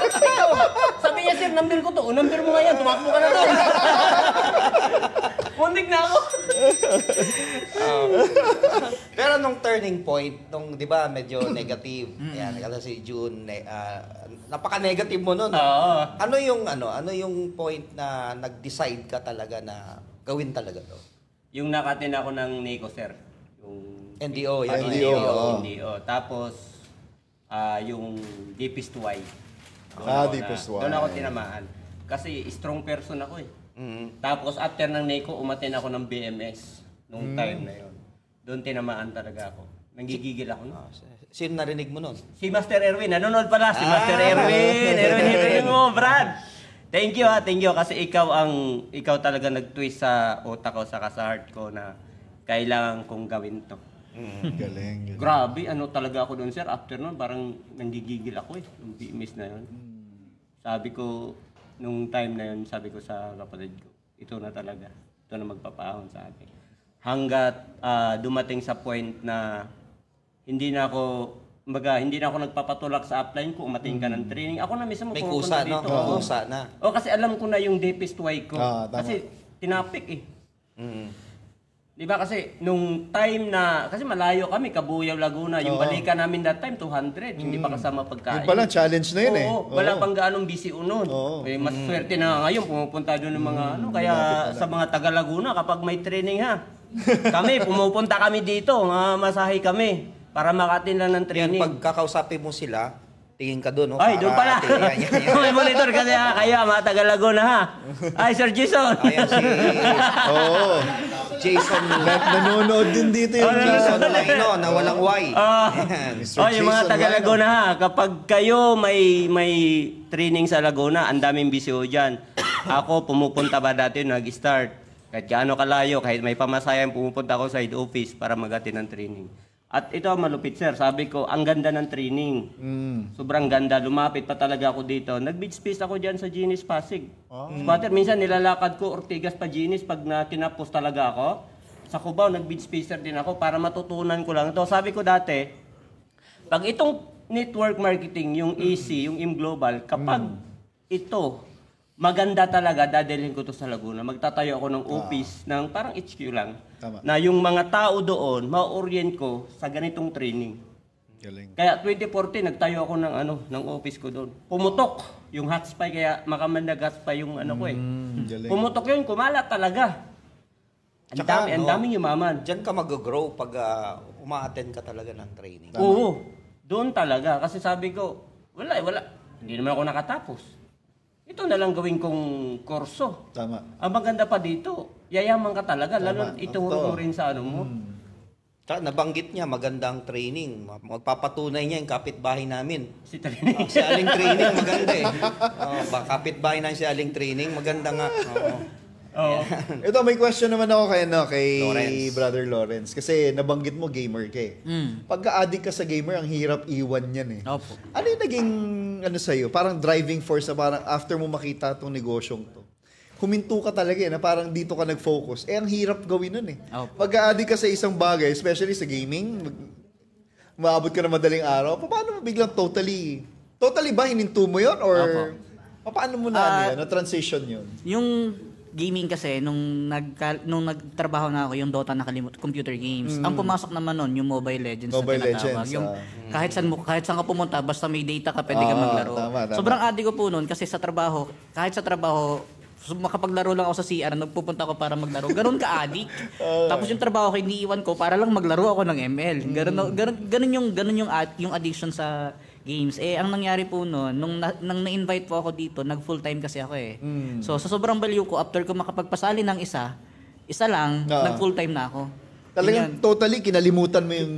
Sabi niya sir, number ko to. Number mo nga yan, tumakbo ka na doon. Muntik na ako. Pero nung turning point, nung 'di ba medyo negative. Ayan, kasi si June napaka-negative mo noon. Oo. Ano yung point na nag-decide ka talaga na gawin talaga 'to? Yung nakatin ako ng NICO sir. Yung NDO, yung NDO. NDO. Tapos yung Deepest Y. Deepest Y. Doon ako tinamaan. Kasi strong person ako eh. Tapos after ng NICO, umaten ako ng BMS nung time na yon. Doon tinamaan talaga ako. Nanggigigil ako. No? Sino narinig mo nun? Si Master Erwin. Nanonood pala si Master Erwin. Erwin mo, Brad. Thank you thank you kasi ikaw talaga nag-twist sa utak ko sa heart ko na kailangan kong gawin to. Galing. Grabe, talaga ako doon sir. After nun, parang nanggigigil ako eh. Yung BMS na yon. Sabi ko, nung time na yun, sabi ko sa kapatid ko, ito na talaga. Ito na magpapahon sa akin. Hanggat dumating sa point na hindi na ako nagpapatulak sa upline ko, umating ka ng training. Ako na mismo May pumunta kusa, no? dito. May kusa na. O kasi alam ko na yung deepest way ko. Tama. Kasi tinapik eh. Di ba kasi nung time na, kasi malayo kami, Kabuyaw, Laguna, yung balikan namin that time, 200, hindi pa kasama pagkain. Yung pala, challenge na yun eh. Oo, wala pang gaanong busy unon. Eh, mas swerte na ngayon, pumupunta doon ng mga kaya sa mga taga Laguna, kapag may training ha, pumupunta kami dito, masahe kami, para makatin lang ng training. Yan, pag kakausapin mo sila, tingin ka doon, no? Ay, doon pala. May monitor kasi kayo, mga taga Laguna ha. Ay, Sir Jason. Ayan si Jason. Nanonood din dito yung Jason Laino na walang Y. Ayan. Yung mga taga Laguna ha, kapag kayo may training sa Laguna, ang daming busy ho dyan. Ako, pumupunta ba dati, nag-start. Kahit gaano kalayo, kahit may pamasayan, pumupunta ako sa head office para mag-attend ng training. At ito ang malupit sir, sabi ko, ang ganda ng training. Sobrang ganda, lumapit pa talaga ako dito. Nag-beach space ako dyan sa Ginis Pasig. Squatter, minsan nilalakad ko Ortigas pa Ginis pag tinapos talaga ako. Sa Cubao, nag-beach spacer din ako para matutunan ko lang ito. Sabi ko dati, pag itong network marketing, yung AC, yung M-Global, kapag ito, maganda talaga, dadalhin ko to sa Laguna. Magtatayo ako ng office ng parang HQ lang. Tama. Na yung mga tao doon, ma-orient ko sa ganitong training. Galing. Kaya 2014, nagtayo ako ng office ko doon. Pumutok yung hotspot, kaya makamandag hotspot yung ko eh. Galing. Pumutok yun, kumala talaga. Ang daming yumaman. Diyan ka mag-grow pag uma-attend ka talaga ng training. Oo, doon talaga. Kasi sabi ko, wala. Hindi naman ako nakatapos. Ito na lang gawin kong kurso. Tama. Ang maganda pa dito, yayaman ka talaga. Lalo ituro mo rin sa ano mo. Nabanggit niya, magandang training. Magpapatunay niya yung kapitbahay namin. Si training. Si Aling Training, maganda eh. Kapitbahay namin si Aling Training, maganda nga. Oo. Ito, may question naman ako kay Lawrence. Brother Lawrence. Kasi nabanggit mo gamer ka eh. Pagka-addict ka sa gamer, ang hirap iwan yan eh. Opo. Ano yung naging, sa'yo? Parang driving force na parang after mo makita itong negosyong to. Huminto ka talaga eh, na parang dito ka nag-focus. Ang hirap gawin nun eh. Opo. Pagka-addict ka sa isang bagay, especially sa gaming, maabot ka na madaling araw, paano mo biglang totally ba hininto mo yun? Or paano mo na transition yun? Yung gaming kasi, nung nagtrabaho na ako, yung Dota computer games. Ang pumasok naman nun, yung Mobile Legends Mobile na tinatawag. Legends, Yung kahit saan ka pumunta, basta may data ka, pwede ka maglaro. Tama. Sobrang addict ko po nun kasi kahit sa trabaho, makapaglaro lang ako sa CR, nagpupunta ako para maglaro. Ganun ka-addict. Tapos yung trabaho ko, iniiwan ko para lang maglaro ako ng ML. Ganun yung addiction sa games. Ang nangyari po noon, nung na-invite po ako dito, nag-full time kasi ako eh. So, sa sobrang baliw ko, after ko makapagpasali ng isa lang, nag-full time na ako. Talagang totally kinalimutan mo yung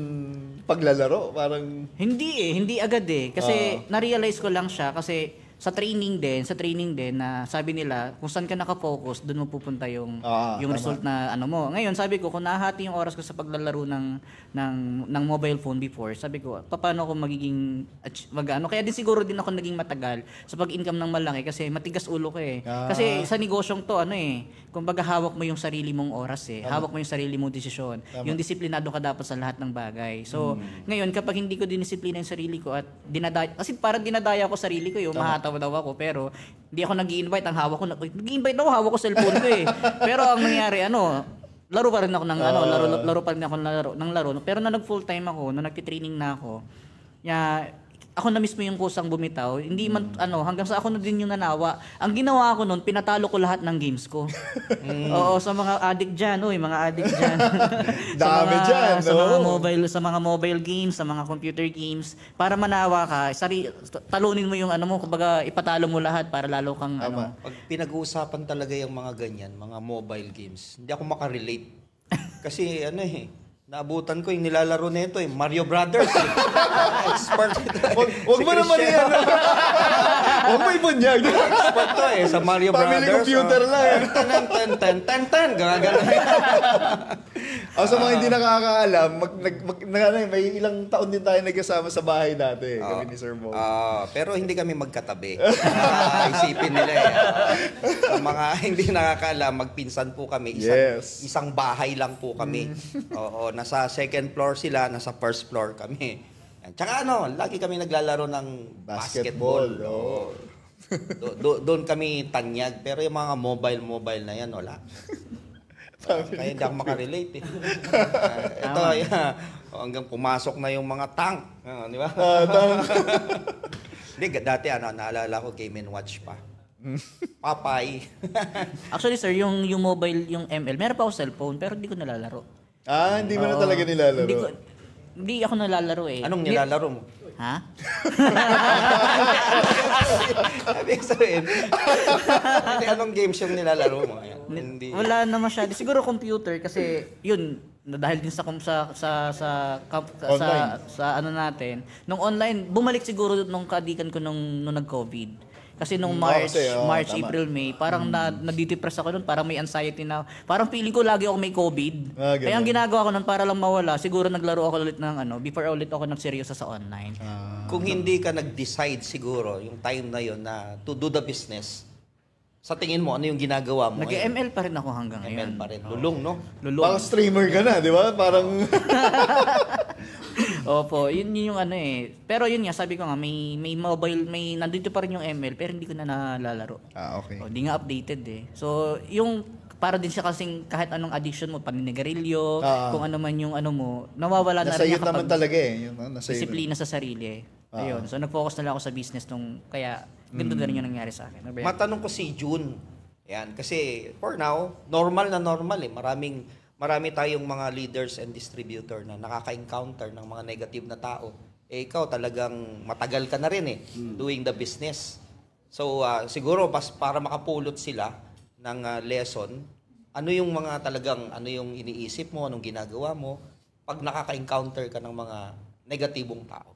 paglalaro. Parang... Hindi agad eh. Kasi na-realize ko lang siya kasi sa training din na sabi nila kung saan ka nakafocus doon mo pupunta yung result na ano mo. Ngayon sabi ko kung nahati yung oras ko sa paglalaro ng mobile phone before, sabi ko paano ako magiging kaya din siguro din ako naging matagal sa pag-income ng malaki kasi matigas ulo ko eh. Kasi sa negosyong to kumbaga hawak mo yung sarili mong oras eh. Hawak mo yung sarili mong desisyon. Yung disiplinado ka dapat sa lahat ng bagay. So ngayon kapag hindi ko dinisiplina yung sarili ko at kasi parang dinadaya ko sarili ko yung mahataw daw ako pero hindi ako nag-i-invite, ang hawak ko hawak ko cellphone ko eh. Pero ang nangyari laro pa rin ako ng laro pa rin ako ng laro pero na nag full time ako, na nagti-training na ako. Ako na mismo yung kusang bumitaw. Hindi man hanggang sa ako na din yung nanawa. Ang ginawa ko noon, pinatalo ko lahat ng games ko. Oo, sa mga addict diyan, mga addict diyan. Dami diyan, sa mga mobile games, sa mga computer games, para manawa ka, talunin mo yung kumbaga ipatalo mo lahat para lalo kang Pag pinag-uusapan talaga yung mga ganyan, mga mobile games, hindi ako makarelate. Kasi naabutan ko yung nilalaro nito Mario Brothers. Expert ito. Wag mo naman yan. Wag mo ibunyag. Expert to sa Mario Family Brothers. computer lang. Ten. Gagano. Sa mga hindi nakakaalam, may ilang taon din tayo nagkasama sa bahay dati. Kami ni Sir Mo. Pero hindi kami magkatabi. Isipin nila Sa mga hindi nakakaalam, magpinsan po kami. Isang bahay lang po kami. Oo, nasa second floor sila, nasa first floor kami. Tsaka lagi kami naglalaro ng basketball. Doon kami tanyag. Pero yung mga mobile na yan, wala. Kaya hindi ako makarelate ito, hanggang pumasok na yung mga tank. Di ba? Hindi, dati naalala ko Game & Watch pa. Papay. Actually sir, yung mobile, yung ML, meron pa ako cellphone pero hindi ko nalalaro. Hindi mo na talaga nilalaro. Hindi ako nalalaro eh. Anong nilalaro mo? Ha? Sabihin, anong games yung nilalaro mo? Hindi. Wala na masyado. Siguro computer kasi yun dahil din sa natin. Nung online, bumalik siguro nung kaadikan ko nung nag-COVID. Kasi nung March, tama. April, May, parang nadidepress ako nun, parang may anxiety na, parang feeling ko lagi ako may COVID. Kaya ang ginagawa ko nun para lang mawala, siguro naglaro ako ulit ng before ulit ako nagseryoso sa online. Kung hindi ka nag-decide siguro, yung time na yon na to do the business, sa tingin mo, ano yung ginagawa mo? Nag-ML pa rin ako hanggang ngayon. ML pa rin. Lulong, no? Lulong. Parang streamer ka na, di ba? Parang... Opo, yun yung Pero yun nga, sabi ko nga, may mobile, nandito pa rin yung ML, pero hindi ko na nalalaro. Okay. Hindi nga updated eh. So, yung para din siya kasing kahit anong addiction mo, paninigarilyo, kung ano man yung mo, nawawala na rin niya naman talaga disiplina sa sarili eh. Ayun. So, nag-focus na lang ako sa business kaya ganito na rin yung nangyari sa akin. Matanong ko si June. Yan, kasi for now, normal. Maraming marami tayong mga leaders and distributor na nakaka-encounter ng mga negative na tao. Eh ikaw talagang matagal ka na rin doing the business. So siguro para makapulot sila ng lesson, ano yung mga talagang, ano yung iniisip mo, anong ginagawa mo pag nakaka-encounter ka ng mga negatibong tao?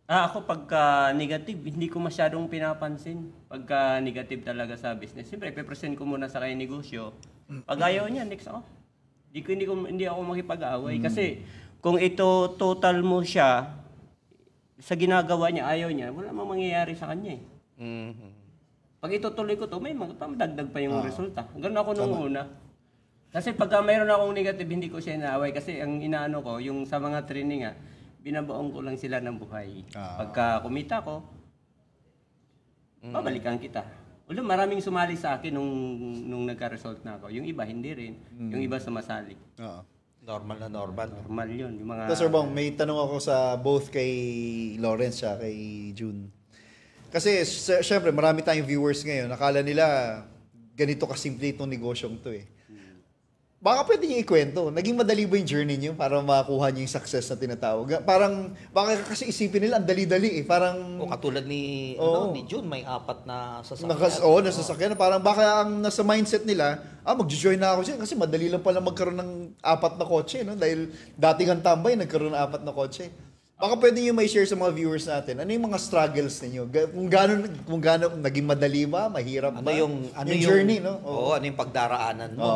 Ako pagka negative, hindi ko masyadong pinapansin. Pagka negative talaga sa business. Siyempre, ipipresent ko muna sa kanya negosyo. Pag ayaw niya, next ako. Hindi ako makipag-away. Kasi kung ito total mo siya, sa ginagawa niya, ayaw niya, wala mang mangyayari sa kanya eh. Mhm. Pag itutuloy ko to, may magdagdag pa yung resulta. Ganun ako nung una. Kasi pagka mayroon akong negative, hindi ko siya inaaway. Kasi ang inaano ko, yung sa mga training binabaong ko lang sila ng buhay. Pagka kumita ko, babalikan kita. Ulo, maraming sumali sa akin nung nagka-result na ako. Yung iba, hindi rin. Yung iba sumasali. Oo. Normal na normal. Normal yun. Yung mga... So, Sir Bong, may tanong ako sa both kay Lawrence at kay June. Kasi, syempre, marami tayong viewers ngayon. Nakala nila, ganito kasimple itong negosyong to eh. Baka pwede niyo ikwento. Naging madali ba yung journey niyo para makakuha niyo yung success na tinatawag? Parang, baka kasi isipin nila, ang dali-dali eh. Parang... O katulad ni June, may 4 na sasakyan. Nasasakyan. Parang baka ang nasa mindset nila, mag-join na ako siya kasi madali lang pala magkaroon ng 4 na kotse. No? Dahil dating ang tambay, nagkaroon ng 4 na kotse. Baka pwede niyo may share sa mga viewers natin. Ano yung mga struggles ninyo? Kung gaano naging madali ba, mahirap ba? Yung journey, no? Oo, ano yung pagdaraanan mo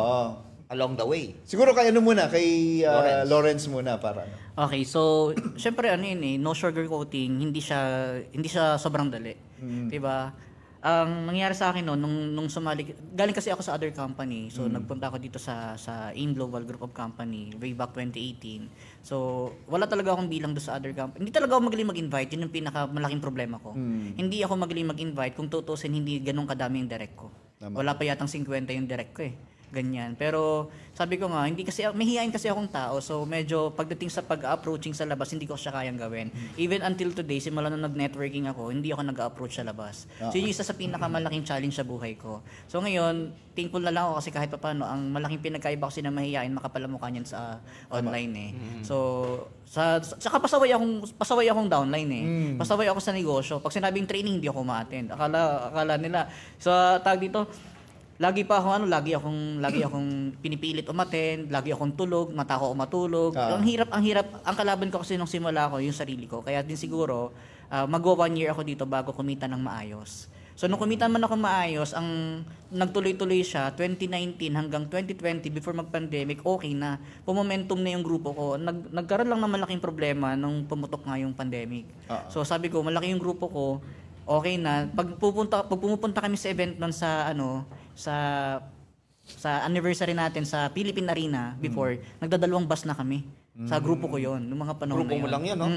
along the way. Siguro kay Lawrence muna para. Okay, so syempre no sugarcoating, hindi siya sobrang dali. 'Di ba? Ang nangyari sa akin nung sumali, galing kasi ako sa other company. So nagpunta ako dito sa AIM Global Group of Company way back 2018. So wala talaga akong bilang do sa other company. Hindi talaga ako magaling mag-invite, yun yung pinakamalaking problema ko. Hindi ako magaling mag-invite kung tutusin, hindi ganun kadami yung direct ko. Wala pa yatang 50 yung direct ko eh. Ganyan. Pero sabi ko nga, hindi kasi mahihain kasi akong tao. So medyo pagdating sa pag-approaching sa labas, hindi ko siya kayang gawin. Even until today, simula nung nag-networking ako, hindi ako nag-approach sa labas. So yun yung isa sa pinakamalaking challenge sa buhay ko. So ngayon, thankful na lang ako kasi kahit papaano, ang malaking pinagkaiba kasi na mahihain, makapalamukan yan sa online eh. So saka pasaway akong downline eh. Pasaway ako sa negosyo. Pag sinabing training, hindi ako ma-attend. Akala nila sa tag dito, lagi akong pinipilit umattend, lagi akong tulog, mata ko matulog. Ang hirap, ang kalaban ko kasi nung simula ko, yung sarili ko. Kaya din siguro, mag-1 year ako dito bago kumita ng maayos. So nung kumita man ako maayos, ang nagtuloy-tuloy siya, 2019 hanggang 2020, before mag-pandemic, okay na. Pumomentum na yung grupo ko. Nagkaroon lang ng malaking problema nung pumutok nga yung pandemic. So sabi ko, malaki yung grupo ko, okay na. Pag pumupunta kami sa event nun sa anniversary natin sa Philippine Arena before, nagdadalawang bus na kami. Sa grupo ko yon nung mga panahon Grupo na yun. mo lang yun, no?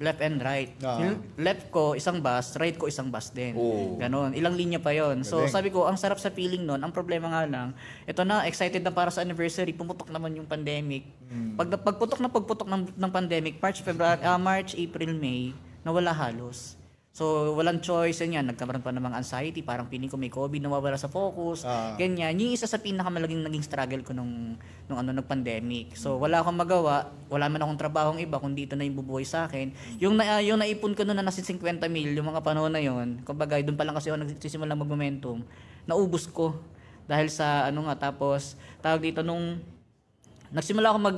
Left and right. Yung left ko, isang bus, right ko, isang bus din. Ganon. Ilang linya pa yon. So sabi ko, ang sarap sa feeling nun. Ang problema nga lang, ito na, excited na para sa anniversary, pumutok naman yung pandemic. Pagputok ng pandemic, March, April, May, nawala halos. So, walang choice yan. Nagkaroon pa namang anxiety, parang piling ko may COVID, nawawala sa focus, ganyan. Yung isa sa pinakamalaking naging struggle ko nung nag-pandemic. So, wala akong magawa, wala man akong trabahong iba, kundi ito na yung bubuhay sa akin. Yung naipon ko noon na nasa 50 mil, yung mga panahon na yon, kumbaga, doon pa lang kasi ako nagsisimula mag-momentum, naubos ko. Dahil sa tapos, tawag dito, nung nagsimula ako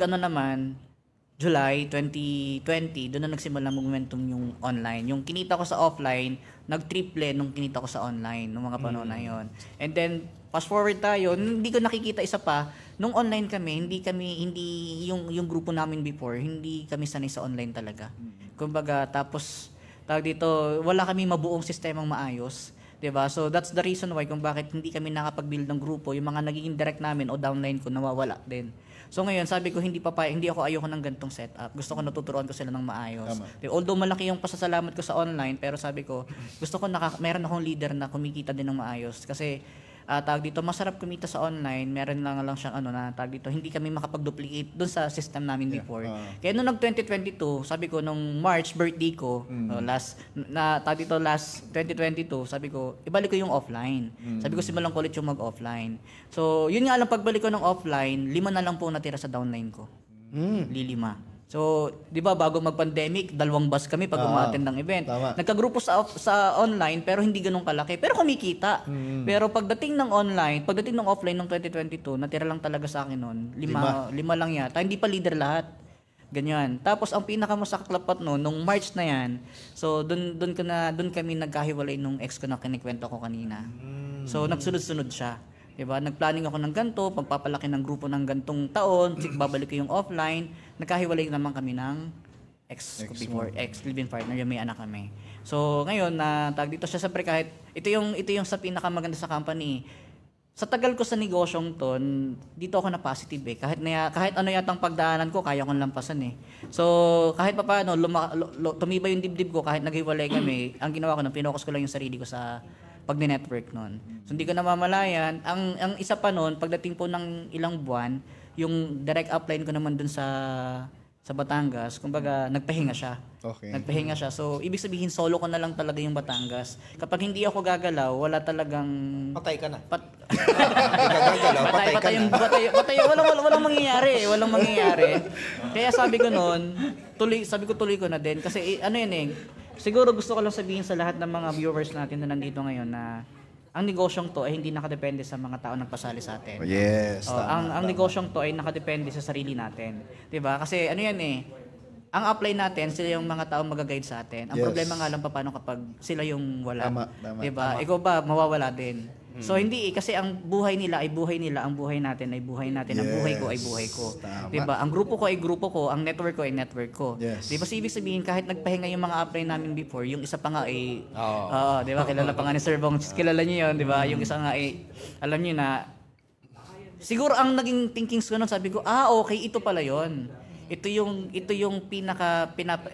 July 2020, doon na nagsimula ng momentum yung online. Yung kinita ko sa offline, nag-triple nung kinita ko sa online nung mga panahon na yon. And then, fast forward tayo, hindi ko nakikita isa pa, nung online kami, hindi yung grupo namin before, hindi kami sanay sa online talaga. Kumbaga, tapos, tawag dito, wala kami mabuong sistemang maayos. Diba? So, that's the reason why kung bakit hindi kami nakapag-build ng grupo, yung mga naging direct namin o downline ko, nawawala din. So ngayon, sabi ko hindi ako ayoko ng gantong setup. Gusto ko natuturuan ko sila ng maayos. Although malaki yung pasasalamat ko sa online, pero sabi ko, gusto ko meron akong leader na kumikita din ng maayos kasi tawag dito, masarap kumita sa online, meron lang siyang tawag dito, hindi kami makapag-duplicate doon sa system namin before. Kaya nung nag-2022, sabi ko, nung March, birthday ko, last 2022, sabi ko, ibalik ko yung offline. Sabi ko, simulan ko ulit yung mag-offline. So, yun nga lang, pagbalik ko ng offline, 5 na lang po natira sa downline ko. Lilima. So, di ba, bago mag-pandemic, 2 bus kami pag umattend ng event. Tama. Nagka-grupo sa online, pero hindi ganun kalaki. Pero kumikita. Pero pagdating ng online, pagdating ng offline ng 2022, natira lang talaga sa akin noon. 5 lang yata. Hindi pa leader lahat. Ganyan. Tapos, ang pinakamasaklapat nung March na yan, so, doon kami nagkahiwalay nung ex ko na kinikwento ko kanina. So, nagsunod-sunod siya. Diba? Nagplanning ako ng ganito, pagpapalaki ng grupo ng gantong taon, babalik ko yung offline. Nagkahiwalay naman kami ng ex-living partner, yung may anak kami. So, ngayon, tag dito siya, siyempre kahit, ito yung sa pinakamaganda sa company. Sa tagal ko sa negosyong to, dito ako na positive eh. Kahit ano yatang pagdaanan ko, kaya kong lampasan eh. So, kahit pa paano, tumibay yung dibdib ko, kahit naghiwalay kami, ang ginawa ko, pinokus ko lang yung sarili ko sa pag-network nun. So, hindi ko namamalayan. Ang isa pa nun, pagdating po ng ilang buwan, yung direct upline ko naman dun sa Batangas, kumbaga, nagpahinga siya. Okay. Nagpahinga siya. So, ibig sabihin, solo ko na lang talaga yung Batangas. Kapag hindi ako gagalaw, wala talagang... Patay ka na. Patay. Walang mangyayari. Walang mangyayari. Kaya sabi ko noon, tuloy ko na din. Kasi siguro gusto ko lang sabihin sa lahat ng mga viewers natin na nandito ngayon na ang negosyong to ay hindi nakadepende sa mga tao nagpasali sa atin. Yes, ang negosyong to ay nakadepende sa sarili natin. 'Di ba? Kasi ang upline natin, sila yung mga tao mag-guide sa atin. Ang problema nga lang paano kapag sila yung wala. Tama. 'Di ba? Ikaw ba mawawala din. So hindi kasi ang buhay nila ay buhay nila, ang buhay natin ay buhay natin, ang buhay ko ay buhay ko. Tama. 'Di ba? Ang grupo ko ay grupo ko, ang network ko ay network ko. Yes. 'Di ba? So, ibig sabihin kahit nagpahinga yung mga upline namin before, yung isa pa nga ay 'di ba? Kilala pa nga ni Sir Bong, kilala niyo 'yon, 'di ba? Yung isa nga ay alam niyo na siguro ang naging thinking ko noon, sabi ko, okay, ito pala 'yon. Ito yung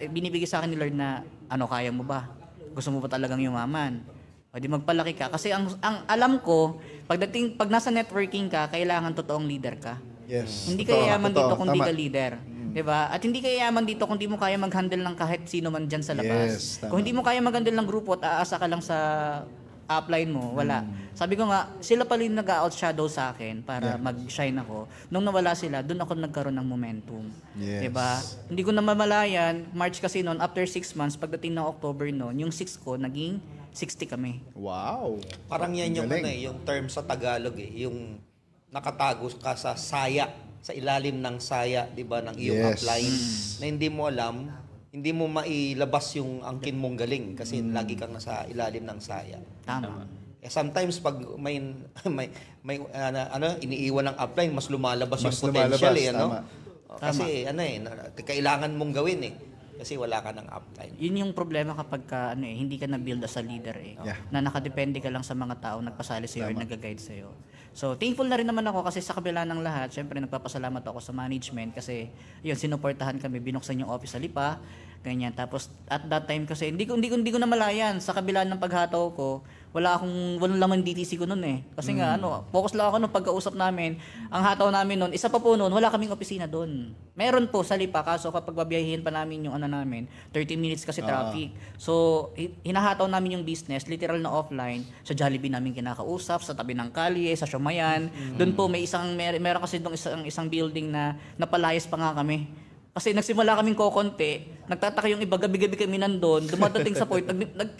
binibigay sa akin ni Lord na kaya mo ba? Gusto mo ba talagang yumaman? O di magpalaki ka. Kasi ang alam ko, pag nasa networking ka, kailangan totoong leader ka. Yes. Hindi ka yaman dito kung di Tama. ka leader. 'Di ba? At hindi ka yaman dito kung di mo kaya mag-handle ng kahit sino man diyan sa labas. Yes, tama. Kung hindi mo kaya mag-handle ng grupo at aasa ka lang sa upline mo, wala. Sabi ko nga, sila pala yung nag-outshadow sa akin para mag-shine ako. Nung nawala sila, doon ako nagkaroon ng momentum. Yes. 'Di ba? Hindi ko namamalayan, March kasi noon, after 6 months, pagdating ng October noon, yung 6 ko naging 60 kami. Wow. Parang yan yung Galing. yung term sa Tagalog yung nakatago ka sa saya, sa ilalim ng saya, 'di ba, ng iyong upline na hindi mo alam, hindi mo mailabas yung angkin mong galing kasi lagi kang nasa ilalim ng saya. Tama. Sometimes pag may iniiwan ng upline, mas lumalabas Mas yung potential lumalabas, tama. Kasi kailangan mong gawin kasi wala ka ng upline. Yun yung problema kapag hindi ka na-build as a leader Yeah. Na nakadepende ka lang sa mga tao nagpasali sa'yo or nag-guide sa'yo. So, thankful na rin naman ako kasi sa kabila ng lahat, syempre nagpapasalamat ako sa management kasi yun, sinuportahan kami, binuksan yung office sa Lipa, ganyan. Tapos, at that time kasi, hindi ko namalayan. Sa kabila ng paghataw ko, walang laman DTC ko noon eh. Kasi nga, focus lang ako nung pagkausap namin. Ang hataw namin noon, isa pa po noon, wala kaming opisina doon. Meron po sa Lipa, kaso kapag babiyahin pa namin yung namin, 30 minutes kasi traffic. So, hinahataw namin yung business, literal na offline, sa Jollibee namin kinakausap, sa tabi ng kalye, sa Shumayan. Doon po meron kasi doon isang building na napalayas pa nga kami. Kasi nagsimula kaming kokonti, nagtataka yung iba, gabi-gabi kami nandun, dumadating sa point,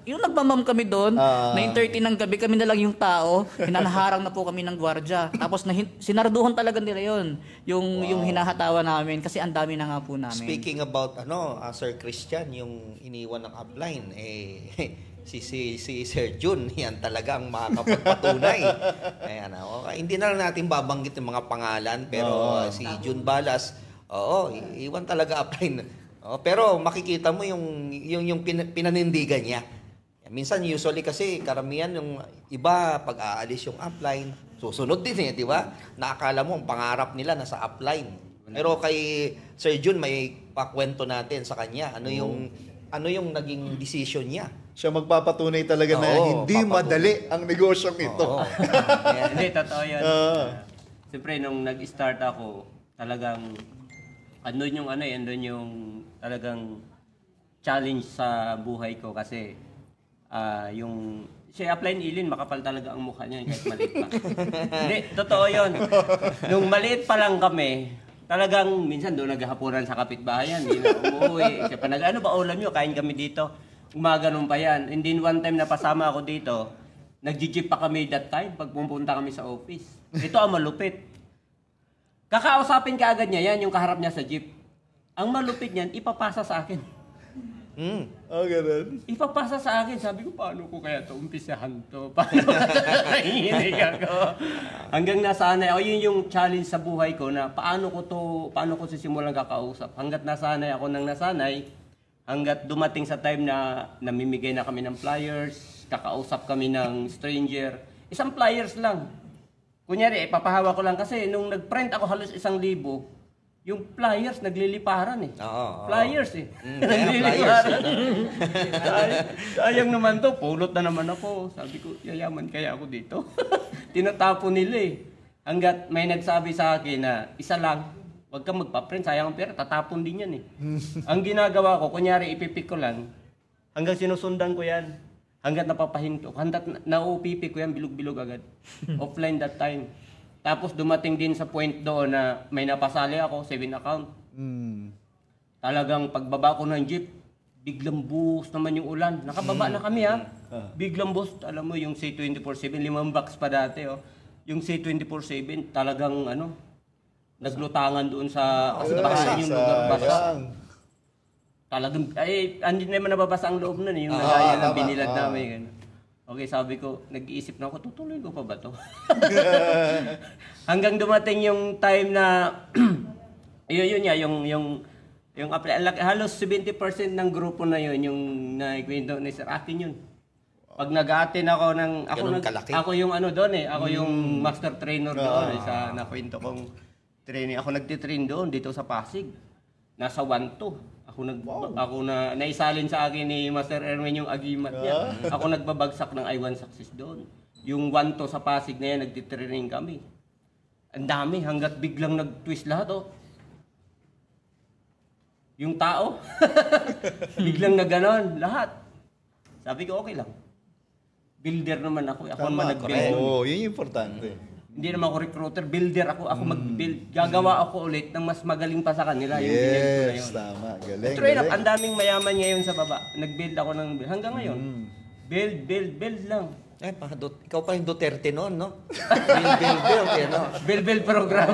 yung nagmamam kami doon, 9:30 ng gabi, kami na lang yung tao, hinanaharang na po kami ng gwardya. Tapos sinarduhan talaga nila yun, yung hinahatawa namin, kasi ang dami na nga po namin. Speaking about Sir Christian, yung iniwan ng upline, si Sir Jun, yan talaga ang makakapagpatunay. Ayan, hindi na lang natin babanggit yung mga pangalan, pero si Jun Balas, iwan talaga upline. Pero makikita mo yung pinanindigan niya. Minsan usually kasi karamihan yung iba pag aalis yung upline, susunod din di ba? Naakala mo ang pangarap nila nasa upline. Pero kay Sir Jun may pakwento natin sa kanya. Ano yung naging decision niya? siya magpapatunay talaga na hindi madali ang negosyong ito. Hindi, totoo yan. Siyempre, nung nag-start ako, talagang andun yung talagang challenge sa buhay ko kasi yung si Upline Ilin, makapal talaga ang mukha niya kahit maliit pa. Hindi, totoo yun. Nung maliit pa lang kami, talagang minsan doon naghahapunan sa kapitbahayan, hindi na umuwi. Siya pa ano ba ulam nyo? Kain kami dito. Ganun pa yan. And then one time na pasama ako dito, nag-jeep pa kami that time pag pumunta kami sa office. Ito ang malupit. Kakausapin ka agad niya yan, yung kaharap niya sa jeep. Ang malupit niyan, ipapasa sa akin. Ganun. Ipapasa sa akin. Sabi ko, paano ko kaya ito umpisahan to? Paano nangihinig ako? Hanggang nasanay ako. Yun yung challenge sa buhay ko na paano ko sisimulan kakausap. Hanggat nasanay ako ng nasanay, hanggat dumating sa time na namimigay na kami ng flyers, kakausap kami ng stranger. Isang flyers lang. Kunyari, ipapahawa ko lang kasi nung nag-print ako halos 1,000, yung flyers nagliliparan eh. Flyers eh. Nagliliparan. Sayang naman to, pulot na naman ako. Sabi ko, yayaman kaya ako dito. Tinatapon nila eh. Hanggat may nagsabi sa akin na isa lang, huwag kang magpa-print, sayang ang pera, tatapon din yan eh. Ang ginagawa ko, kunyari ipipik ko lang, hanggang sinusundan ko yan. Hanggat napapahinto, hanggat nauupipik ko yan, bilog-bilog agad. Offline that time. Tapos dumating din sa point doon na may napasali ako, 7 account. Talagang pagbaba ko ng jeep, biglang buhos naman yung ulan. Nakababa na kami ha. Biglang buhos, alam mo yung C24/7, 5 bucks pa dati oh. Yung C24/7 talagang naglutangan doon sa bahay yung lugar basa. Talagang, hindi naman nababasa ang loob nun yung nagaya ng binilad namin. Okay, sabi ko, nag-iisip na ako, tutuloy ko pa ba to? Hanggang dumating yung time na, halos 70% ng grupo na yun, yung naikwento ni Sir, akin yun. Pag nag-a-attend ako ng, ako yung doon eh, ako yung master trainer doon sa nakwento kong training. Ako nagtitrain doon dito sa Pasig. Nasa 1-2. Ako na naisalin sa akin ni Master Erwin yung agimat niya. Ako nagbabagsak ng I1 success doon. Yung 1-2 sa Pasig na yan, nagtitraining kami. Ang dami, hanggat biglang nag-twist lahat oh. Yung tao, biglang na ganon, lahat. Sabi ko, okay lang. Builder naman ako. Ako naman nag-build. Oo, yun yung importante. Hindi naman ako recruiter, builder ako mag-build. Gagawa ako ulit ng mas magaling pa sa kanila. Yung build ko na yun. Tama. Galing, Trade up, ang daming mayaman ngayon sa baba. Nag-build ako ng build. Hanggang ngayon, build lang. Ikaw pa yung Duterte noon, no? Build program.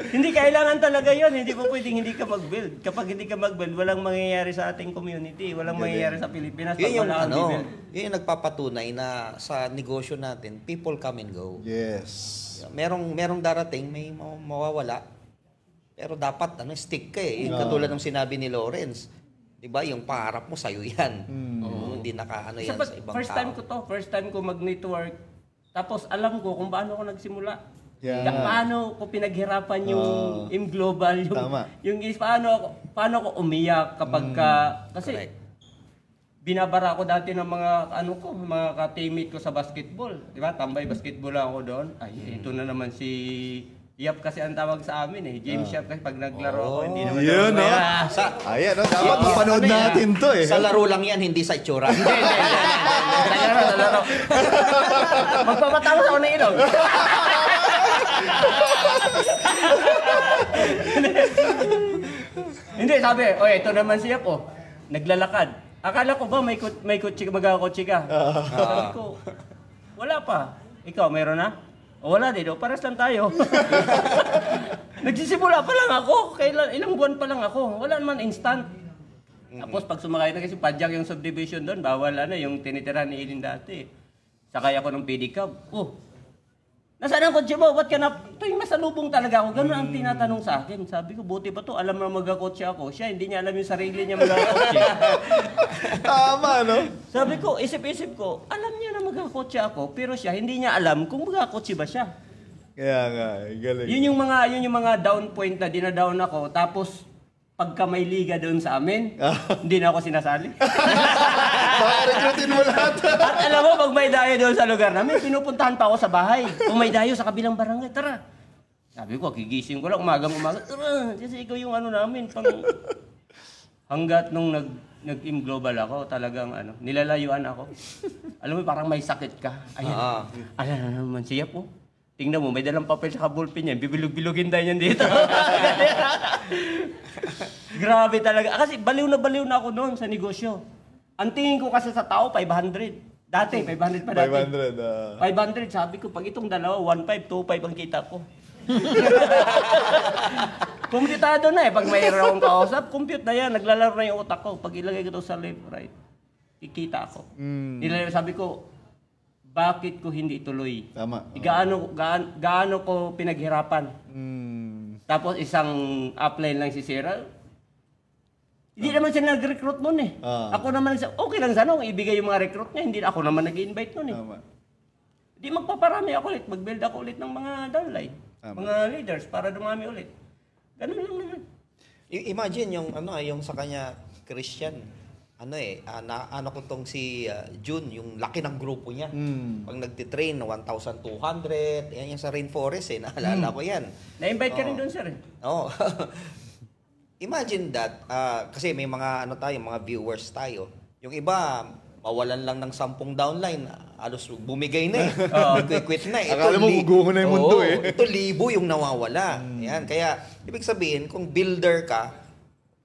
Hindi kailangan talaga yun. Hindi po pwedeng hindi ka mag-build. Kapag hindi ka mag-build, walang mangyayari sa ating community. Walang mangyayari sa Pilipinas. Yun yung, yun yung nagpapatunay na sa negosyo natin, people come and go. Yes. Merong darating, may mawawala. Pero dapat stick ka eh. Katulad ng sinabi ni Lawrence. 'Di ba? Yung pangarap mo sa'yo 'yan. Hindi yan sa ibang tao. First time ko mag-network. Tapos alam ko kung paano ako nagsimula. Yeah. Paano ko pinaghirapan yung M-Global, yung paano ko umiyak kapag kasi binabara ko dati ng mga mga ka-teammate ko sa basketball, 'di ba? Tambay basketball ako doon. Ito na naman si Yap kasi ang tawag sa amin eh. James Yap kasi pag naglaro ako, hindi naman yun, no? Ayan, no? Dapat mapanood natin to eh. Sa laro lang yan, hindi sa itsura. Hindi. Sa laro. Magpapatawas ako ng ilong. Hindi, sabi, ito naman si Yap, naglalakad. Akala ko ba may kutsi ka, magkakotsi ka? Sabi ko, wala pa. Ikaw, meron na? Wala din, paras lang tayo. Nagsisimula pa lang ako. Ilang buwan pa lang ako. Wala naman instant. Tapos pag sumakay na kasi padyak yung subdivision doon, bawal yung tinitira ni Ilin dati. Sakay ako ng pedicab. Nasaan ang kotse mo? Ba't ka na? Tuwing masalubong talaga ako. Ganun ang tinatanong sa akin. Sabi ko, buti ba to? Alam na magkakotse ako. Siya, hindi niya alam yung sarili niya magkakotse. Tama, no? Sabi ko, isip-isip ko, alam niya na magkakotse ako, pero siya, hindi niya alam kung magkakotse ba siya. Kaya nga, galing. Yun yung mga down point na dinadown ako. Tapos, pagka may liga doon sa amin, hindi na ako sinasali. Baka recruitin mo lahat. At alam mo, pag may dayo doon sa lugar namin, pinupuntahan pa ako sa bahay. Kung may dayo sa kabilang barangay, tara. Sabi ko, gigising ko lang, umagang-umaga, tara. Kasi ikaw yung ano namin, hanggat nung nag-team global ako, talagang nilalayuan ako. Alam mo, parang may sakit ka. Ayan. Alam na naman siya po. Tingnan mo, may dalang papel sa ballpen yan. Bibilog-bilogin tayo yan dito. Grabe talaga. Kasi baliw na ako noon sa negosyo. Ang tingin ko kasi sa tao, 500. Dati, 500 pa dati. 500, sabi ko, pag itong dalawa, 1.5, 2.5 ang kita ko. Kumputado na pag mayroon akong kausap, compute na yan. Naglalaro na yung utak ko. Pag ilagay ko sa left, right, kikita ako. Sabi ko, bakit ko hindi ituloy? Tama. Gaano ko pinaghirapan? Tapos isang upline lang si Sarah. Hindi naman siya nag-recruit noon eh. Ako naman, okay lang sana kung ibigay yung mga recruit niya. Hindi ako naman nag-invite noon eh. Tama. Hindi magpaparami ako ulit. Mag-build ako ulit ng mga downline. Mga leaders para dumami ulit. Ganun lang naman. Imagine yung sa kanya Christian. Ko tong si June, yung laki ng grupo niya. Pag nagtitrain na 1,200, yan yung sa Rainforest naalala ko yan. Na-invite ka rin doon, sir. Oo. Imagine that, kasi may mga mga viewers tayo. Yung iba, mawalan lang ng 10 downline, halos bumigay na Quit na Akala mo guguho na yung mundo Ito libo yung nawawala. Yan, kaya ibig sabihin, kung builder ka,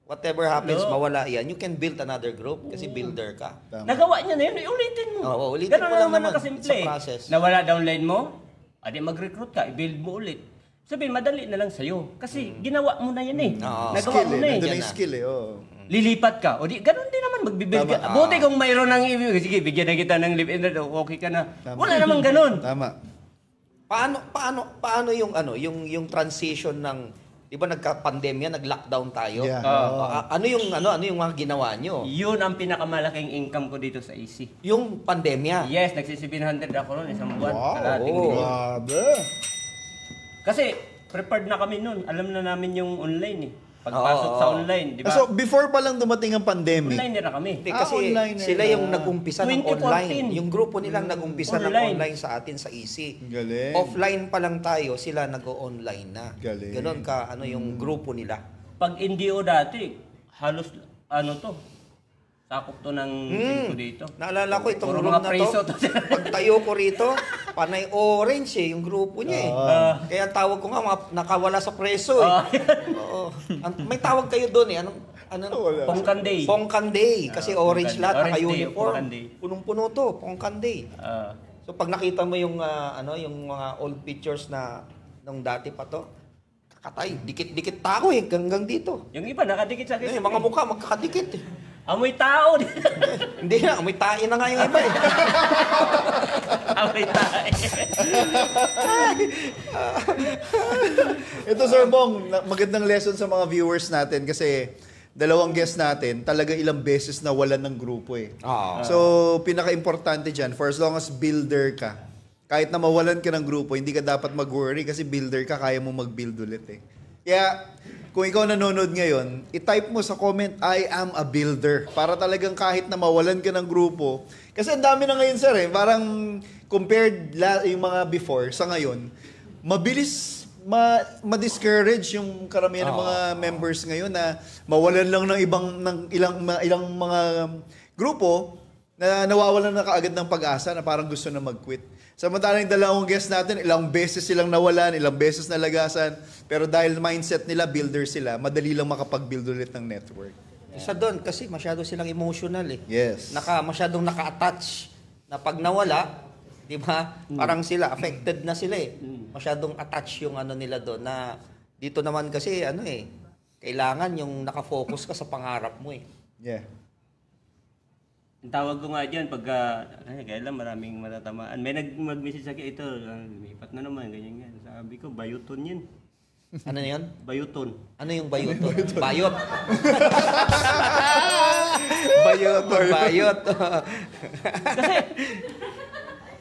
whatever happens, mawala yan, you can build another group kasi builder ka. Nagawa niya na yun, ulitin mo. Oo, ulitin ganun mo lang naman kasimple. sa process. Nawala downline mo, mag-recruit ka, i-build mo ulit. Sabihin, madali na lang sa'yo. Kasi ginawa mo na yan Nagawa mo na Nandun na yung skill Lilipat ka. O di, ganun din naman, mag-build ka. Buti kung mayroon ng sige, bigyan na kita ng live-in, okay ka na. Wala namang ganun. Tama. Paano yung transition ng, di ba nagka-pandemya, nag-lockdown tayo? Yeah. Ano yung mga ginawa nyo? Yun ang pinakamalaking income ko dito sa AC. Yung pandemya? Yes, nagsi-700 ako noon, isang buwan. Wow. Kalahating linggo. Grabe. Kasi, prepared na kami noon. Alam na namin yung online Pagpasok sa online, di ba? So, before pa lang dumating ang pandemic, Online na kami. Hindi, kasi online na sila yun. yung nag-umpisa ng 2014. online. Yung grupo nilang nag-umpisa ng Online. online sa atin sa EC. Galing. Offline pa lang tayo, sila nag-online na. Galing. Ganon ka, yung grupo nila. Pag NDO dati, halos sakop to ng ko dito. Naalala ko itong Puro room mga na preso to. Pag tayo ko rito, panay orange yung grupo niya Kaya tawag ko nga, nakawala sa preso Oo. May tawag kayo doon Wala. Pongkan Day. Pongkan Day. Kasi orange Pongkan. lahat, Orange Day, naka-uniform. Pongkan Day. Punong-puno to, Pongkan Day. So pag nakita mo yung yung mga old pictures na nung dati pa to, kakatay, dikit-dikit tao hanggang dito. Yung iba nakadikit sa akin. Mga mukha magkakadikit Amoy tao. Hindi na, may tain na nga yung iba Amoy tayo. Ito, Sir Bong, magandang lesson sa mga viewers natin kasi dalawang guest natin, talaga ilang beses nawalan ng grupo So, pinaka-importante dyan, for as long as builder ka, kahit na mawalan ka ng grupo, hindi ka dapat mag-worry kasi builder ka, kaya mo mag-build ulit Kaya, kung ikaw nanonood ngayon, i-type mo sa comment, I am a builder. Para talagang kahit na mawalan ka ng grupo. Kasi ang dami na ngayon, sir, parang compared yung mga before sa ngayon, mabilis ma-discourage yung karamihan ng mga members ngayon na mawalan lang ng ilang mga grupo na nawawalan na kaagad ng pag-asa na parang gusto na mag-quit. Samantalang yung dalawang guest natin, ilang beses silang nawalan, ilang beses nalagasan, pero dahil mindset nila, builder sila, madali lang makapag-build ulit ng network. Isa doon, kasi masyado silang emotional Yes. Masyadong naka-attach na pag nawala, di ba? Parang sila, affected na sila Masyadong attach yung nila doon na dito naman kasi kailangan yung nakafocus ka sa pangarap mo Yeah. Ang tawag ko nga dyan, kaya lang maraming matatamaan. May mag-message sa akin, ito, lumipat na naman, ganyan. Sabi ko, bayuton yan. Ano yun? Bayuton. Ano yung bayuton? Bayot. Bayot. Kasi,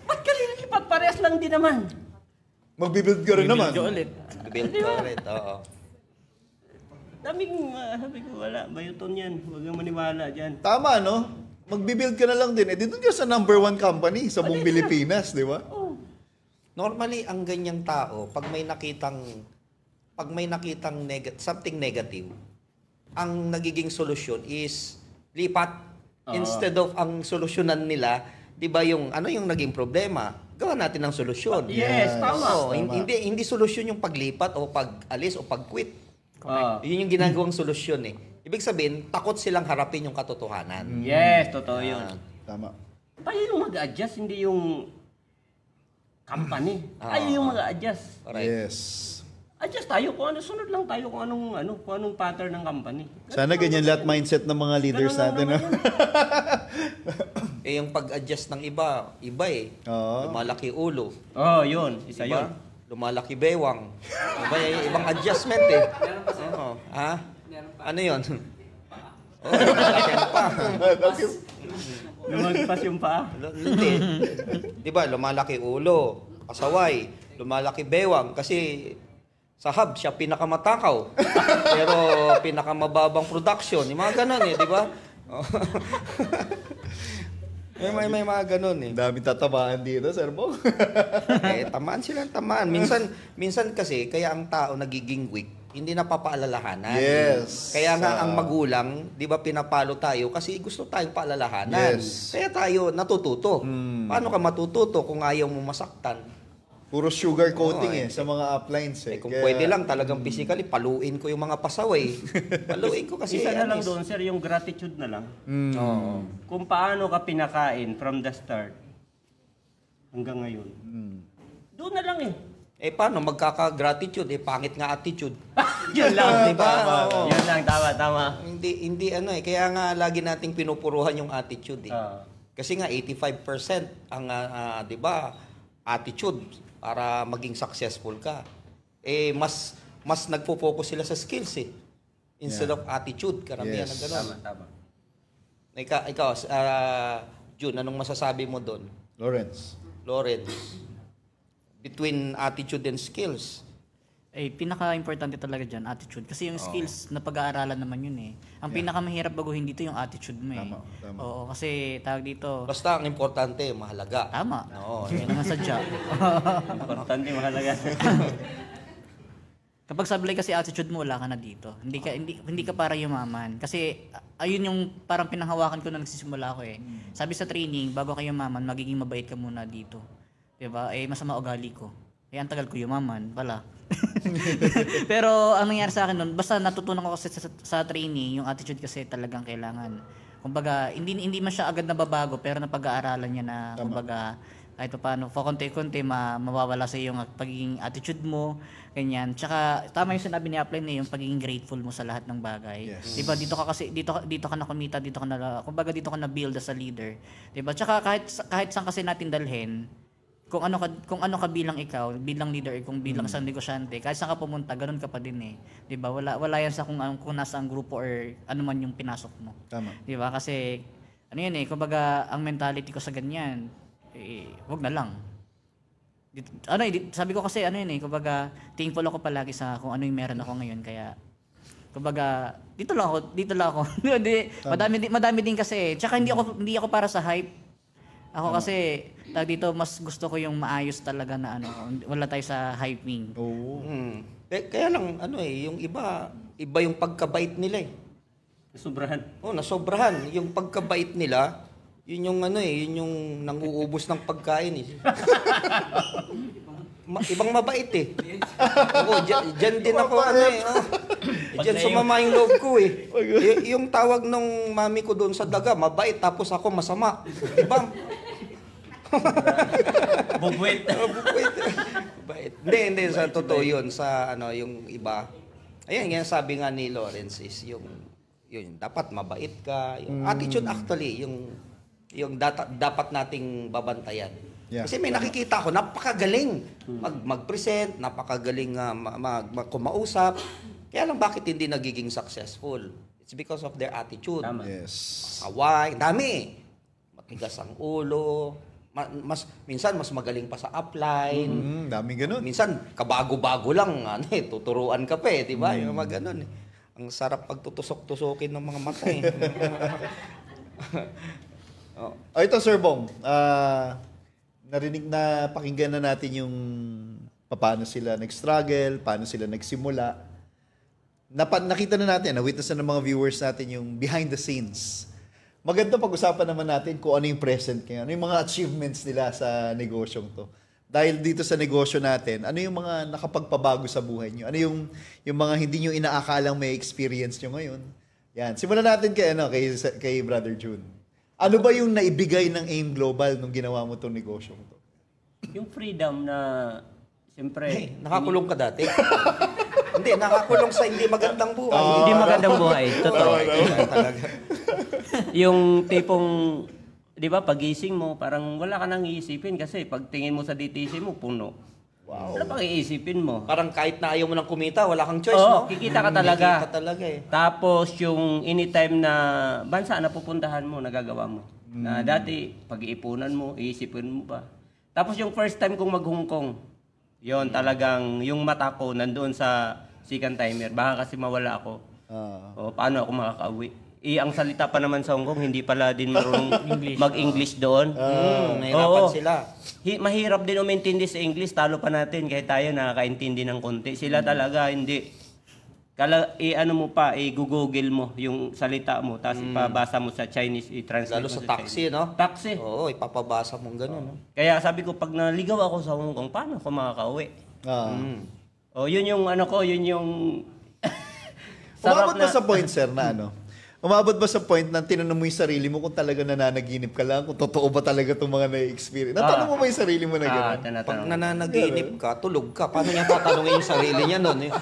ba't ka lilipat? Parehas lang din naman. Mag-build ka rin naman. Video ulit. Build ko ulit, oo. Sabi ko, wala, bayuton yan. Huwag kang maniwala dyan. Tama, no? Magbibuild ka na lang din. Eh, dito ka sa number 1 company sa buong Pilipinas, di ba? Normally, ang ganyang tao, pag may nakitang something negative, ang nagiging solusyon is lipat. Instead of ang solusyonan nila, 'di ba yung naging problema? Gawa natin ng solusyon. Yes, tama. Hindi solusyon yung paglipat o pag-alis o pag-quit. Yun yung ginagawang solusyon eh. Ibig sabihin, takot silang harapin yung katotohanan. Yes, totoo yun. Tama. Tayo yung mag-adjust, hindi yung company. Tayo yung mag-adjust. Alright. Yes. Adjust tayo kung ano, sunod lang tayo kung anong pattern ng company. Sana ganyan lahat mindset ng mga leaders natin. No? Yung pag-adjust ng iba eh. Oo. Lumalaki ulo. Yun. Isa Diba? yun. Lumalaki bewang. Diba? Yung ibang adjustment eh. Oo. Ha? Ano yun? Lumalaki ano pa. Lumagpas yung paa. Hindi. Diba? Lumalaki ulo. Kasaway. Lumalaki bewang. Kasi sa hub, siya pinakamatakaw. Pero pinakamababang production. Yung mga ganun eh, di ba? may mga ganun eh. Dami tatamaan dito, Sir Bong. Tamaan sila, tamaan. Minsan kasi, kaya ang tao nagiging weak, hindi napapaalalahanan. Yes. Kaya nga ang magulang, di ba pinapalo tayo kasi gusto tayong paalalahanan. Yes. Kaya tayo natututo. Paano ka matututo kung ayaw mo masaktan? Puro sugar coating sa mga uplines Kung pwede lang talagang physically, paluin ko yung mga pasaway. Paluin ko kasi. Isa na lang doon, sir, yung gratitude na lang. Oo. Kung paano ka pinakain from the start hanggang ngayon. Doon na lang eh. Paano magkaka-gratitude? Pangit nga attitude. Yun lang, di ba? Oo. Yun lang, tama. Hindi kaya nga lagi nating pinupuruhan yung attitude Kasi nga 85% ang, di ba, attitude para maging successful ka. Mas nagpo-focus sila sa skills instead of attitude. Karamihan ng gano'n. Tama. Ikaw, June, anong masasabi mo doon? Lawrence. Between attitude and skills. Pinaka-importante talaga dyan, attitude. Kasi yung skills, na pag-aaralan naman yun eh. Ang pinakamahirap baguhin dito yung attitude mo eh. Tama. Oo, kasi tawag dito, Basta ang importante, mahalaga. tama. Oo. Yun naman sadya. Importante, mahalaga. Kapag sablay kasi attitude mo, wala ka na dito. Hindi ka para yumaman. Kasi ayun yung parang pinanghawakan ko na nagsisimula ko eh. Sabi sa training, bago ka yumaman, magiging mabait ka muna dito. 'Di ba? Masama ugali ko. Ang tagal ko yumaman pala. Pero ang nangyari sa akin noon, basta natutunan ko kasi sa training, yung attitude kasi talagang kailangan. Kumbaga, hindi man siya agad nababago, pero napag-aaralan niya na, kumbaga, kahit paano, konti-konti mawawala sa iyo yung pagiging attitude mo, ganyan. Tsaka tama yung sinabi ni Upline yung pagiging grateful mo sa lahat ng bagay. Yes. 'Di ba? Dito ka na kumita, kumbaga dito ka na build as a leader. 'Di ba? Tsaka kahit saan kasi natin dalhin, kung ano ka bilang ikaw, bilang leader, kung bilang isang negosyante, kahit saan ka pumunta, ganun ka pa din eh. 'Di ba? Wala yan sa kung nasa ang grupo or ano man yung pinasok mo. Tama. 'Di ba? Kasi kumbaga ang mentality ko sa ganyan, wag na lang. Sabi ko kasi kumbaga thankful ako palagi sa kung ano yung meron ako ngayon, kaya kumbaga dito lang ako. madami din kasi. Tsaka hindi ako para sa hype. Ako kasi dito mas gusto ko yung maayos talaga na wala tayo sa hyping. Oo. Kaya lang yung iba yung pagkabait nila Sobrahan. nasobrahan. Yung pagkabait nila, yun yung yun yung nanguubos ng pagkain ibang mabait Oo, dyan din ako Dyan sumama yung loob ko yung tawag nung mami ko doon sa daga, mabait, tapos ako masama. Diba? Bubwit. Bait. Hindi sa totoo yun sa yung iba. Ayan, sabi nga ni Lawrence is yung dapat mabait ka. Yung attitude actually yung dapat nating babantayan. Yeah. Kasi may nakikita ko, napakagaling mag-present, napakagaling kumausap. Kaya lang bakit hindi nagiging successful? It's because of their attitude. Tama. Yes. Away, dami. Matigas ang ulo. Minsan mas magaling pa sa upline. Daming ganun. Minsan kabago-bago lang, tuturuan ka pa di ba? Yung mga ganun. Ang sarap pagtutusok-tusokin ng mga mata eh. Oh. Ito, Sir Bong. Narinig na pakinggan na natin yung paano sila nag-struggle, paano sila nagsimula. Nakita na natin, na-witness na ng mga viewers natin yung behind the scenes. Maganda pag-usapan naman natin kung ano yung present ngayon, ano yung mga achievements nila sa negosyong to. Dahil dito sa negosyo natin, ano yung mga nakapagpabago sa buhay nyo? Ano yung mga hindi nyo inaakalang may experience nyo ngayon? Yan. Simulan natin kay Brother June. Ano ba yung naibigay ng AIM Global nung ginawa mo itong negosyong to? Yung freedom na, siyempre... Hey, nakakulong ka dati. Hindi, nakakulong sa hindi magandang buhay. Hindi magandang buhay. Totoo. Talaga. Yung tipong, di ba, pagising mo, parang wala ka nang iisipin kasi pag tingin mo sa DTC mo, puno. Wow. Ano pang iisipin mo? Parang kahit na ayaw mo ng kumita, wala kang choice, Oo, no? kikita ka talaga. Kikita talaga eh. Tapos yung anytime na bansa na pupuntahan mo, nagagawa mo. Na dati, pag-iipunan mo, iisipin mo pa. Tapos yung first time kong mag-Hong Kong, yon talagang yung mata ko nandoon sa second timer. Baka kasi mawala ako. O, paano ako makakauwi? Ang salita pa naman sa Hong Kong, hindi pala din marunong mag-English doon. Nahirapan sila. Mahirap din umintindi sa English, talo pa natin kahit tayo nakakaintindi ng konti. Sila talaga hindi. Ano mo pa, i-google mo yung salita mo, tapos ipabasa mo sa Chinese, i-translate Lalo mo sa Chinese. taxi, no? Taxi. Oo, ipapabasa mong gano'n, no? Kaya sabi ko, pag naligaw ako sa Hong Kong, paano ako makakauwi? O, yun yung ano ko, yun yung... Umabot ba sa point, sir, na ano? Umabot ba sa point na tinanong mo yung sarili mo kung talaga nananaginip ka lang? Kung totoo ba talaga itong mga na-experience? Natanong mo ba yung sarili mo na gano'n? Pag Tinatanong. nananaginip ka, tulog ka. Paano niya tatanungin yung sarili niya nun? Eh?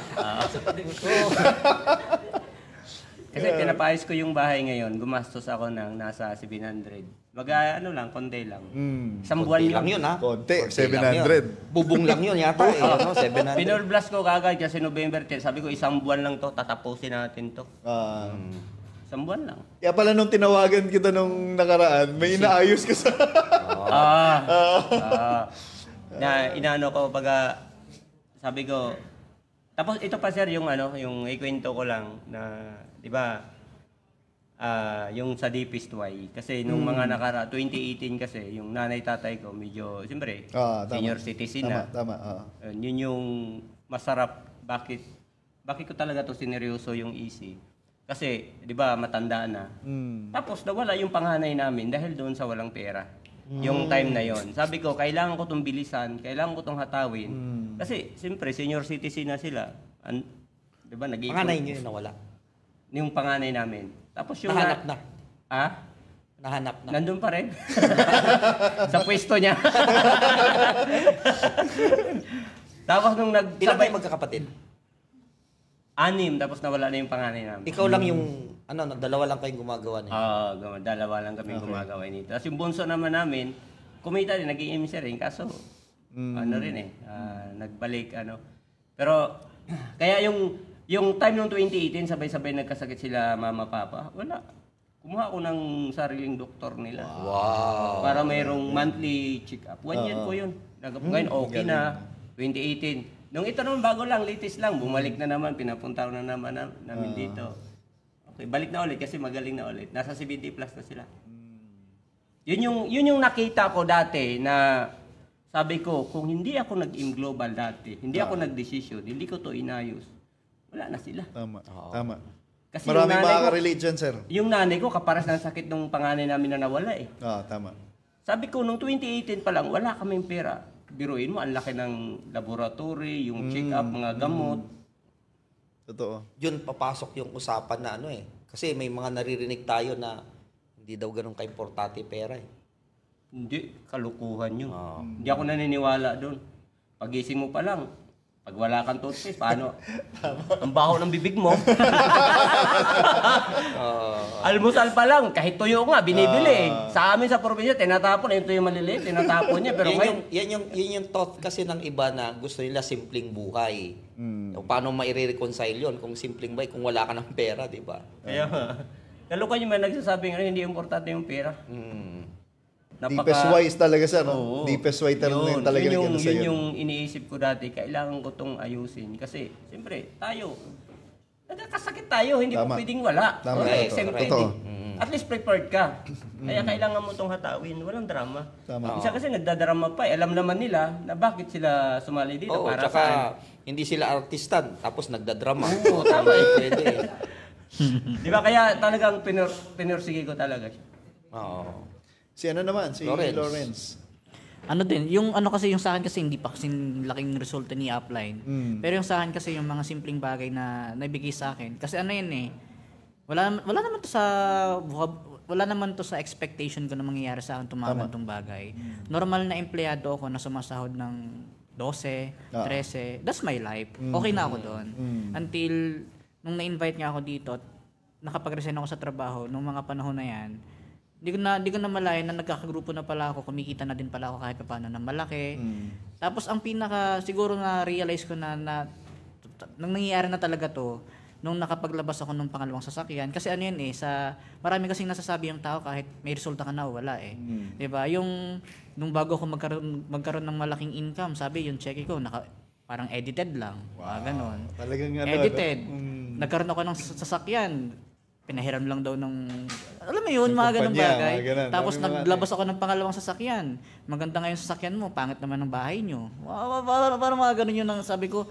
Kasi pinapayos ko yung bahay ngayon, gumastos ako ng nasa 700. Ano lang, konti lang. Isang buwan Konti lang yun, ha? Konti, Konti lang yun. 700. Bubong lang yun yata, eh. Ano, 700. Pinol-blast ko kagad kasi November 10. Sabi ko, isang buwan lang to, tatapusin natin to. Isang buwan lang. Kaya pala nung tinawagan kita nung nakaraan, may inaayos ka sa... Na inaano ko sabi ko, tapos ito pa sir yung yung ikwento ko lang na 'di ba yung sa Deepest Y kasi nung mga 2018 kasi yung nanay tatay ko medyo siyempre Tama. senior citizen na. Tama. Yun yung masarap bakit ko talaga to sineryoso yung EC. Kasi 'di ba matanda na. Tapos nawala yung panganay namin dahil doon sa walang pera. Yung time na yon. Sabi ko, kailangan ko itong bilisan, kailangan ko itong hatawin. Kasi, siyempre, senior citizen na sila. Di ba, nag-iipon. Panganay niyo yung nawala. Yung panganay namin. Tapos yung... Nahanap na. Nahanap na. Nandun pa rin. Sa pwesto niya. Tapos nung Ilan kayo magkakapatid? 6, tapos nawala na yung panganay namin. Ikaw lang yung, dalawa lang kayong gumagawa niya. Dalawa lang kami gumagawa nito. Tapos yung bunso naman namin, kumita din, nag-i-MC rin. Kaso, nagbalik, Pero, kaya yung time ng 2018, sabay-sabay nagkasakit sila mama, papa, wala. Kumuha ako ng sariling doktor nila. Wow. Para mayroong monthly check-up. 1 year po yun. Ngayon, okay na. 2018. Nung ito naman, bago lang, latest lang. Bumalik na naman, pinapunta ko na naman namin dito. Okay, balik na ulit kasi magaling na ulit. Nasa 70 plus na sila. Yun yung nakita ko dati na sabi ko, kung hindi ako nag-AIM Global dati, hindi ako nag-decision, hindi ko to inayos, wala na sila. Tama. Kasi Maraming yung nanay makaka-relate dyan, sir. Yung nanay ko, kaparas ng sakit ng panganay namin na nawala eh. Tama. Sabi ko, nung 2018 pa lang, wala kaming pera. Biruin mo, ang laki ng laboratory, yung check-up, mga gamot. Totoo. Yun, papasok yung usapan na Kasi may mga naririnig tayo na hindi daw ganun ka-importante pera eh. Hindi, kalukuhan yun. Hindi ako naniniwala doon. Pagising mo pa lang, pag wala kang toothpaste, paano? Ang baho ng bibig mo. Almusal pa lang, kahit tuyo nga, binibili. Sa amin sa probinsya, tinatapon. Yung tuyo maliliit, tinatapon niya. Pero Yan yung thought kasi ng iba na gusto nila simpleng buhay. O paano maire-reconcile yun kung simpleng buhay, kung wala ka ng pera, di ba? Kaya, kalukuhan yung may nagsasabi nga, hindi importante yung pera. Deepest wise talaga, sir. Oo. Deepest wise talaga yun sa'yo. yung iniisip ko dati, kailangan ko itong ayusin. Kasi, siyempre, tayo, Nagkakasakit tayo, hindi Tama. po pwedeng wala. Tama, Okay, totoo. exempted Totoo. eh. At least prepared ka. Kaya kailangan mo itong hatawin, walang drama. Tama. Isa kasi nagdadrama pa, alam naman nila na bakit sila sumali dito Oo, para tsaka saan. hindi sila artista, tapos nagdadrama. Oo, tama eh. Pwede eh. Di ba kaya talagang pinursige ko talaga siya. Oo. Si ano naman? Si Lawrence. Lawrence. Ano din, yung ano kasi yung sa akin kasi hindi pa kasi laking resulta ni upline. Pero yung sa akin kasi yung mga simpleng bagay na naibigay sa akin. Kasi ano yan eh, wala naman to sa expectation ko na mangyayari sa akin tumagal tong bagay. Normal na empleyado ako na sumasahod ng 12, 13. That's my life. Okay na ako doon. Until nung na-invite nga ako dito, nakapag-resign ako sa trabaho nung mga panahon na yan. Di ko na malayan na nagkakagrupo na pala ako, kumikita na din pala ako kahit paano na malaki. Tapos ang siguro na realize ko na nang nangyayari na talaga to, nung nakapaglabas ako ng pangalawang sasakyan. Kasi ano yan eh, marami kasing nasasabi yung tao kahit may resulta ka na o wala eh. Diba? Nung bago ako magkaroon ng malaking income, sabi yung check ko, parang edited lang. Ganon. Talagang ano, Edited. Nagkaroon ako ng sasakyan. Pinahiram lang daw ng, alam mo yun, mga ganong kumpanya, bagay. mga ganun. Tapos Dami mga naglabas ako ng pangalawang sasakyan. Maganda nga yung sasakyan mo, pangit naman ng bahay nyo. Parang mga ganun yun ang sabi ko,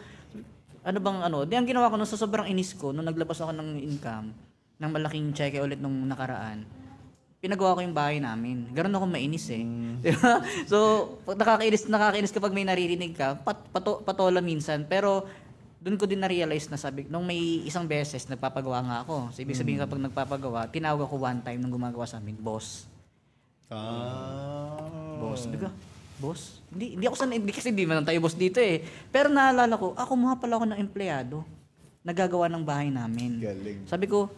di ang ginawa ko nung sa sobrang inis ko, nung naglabas ako ng income, ng malaking cheque ulit nung nakaraan, pinagawa ko yung bahay namin. Ganun ako mainis eh. Diba? So, nakakainis kapag may naririnig ka, patola minsan, pero doon ko din na-realize na nung may isang beses, nagpapagawa nga ako. So, ibig sabihin kapag nagpapagawa, tinawag ako one time nung gumagawa sa amin, boss. Boss. Sabi ko, boss? Hindi ako sanay, kasi hindi man tayo boss dito eh. Pero naalala ko, kumuha pala ako ng empleyado. Nagagawa ng bahay namin. Galing. Sabi ko,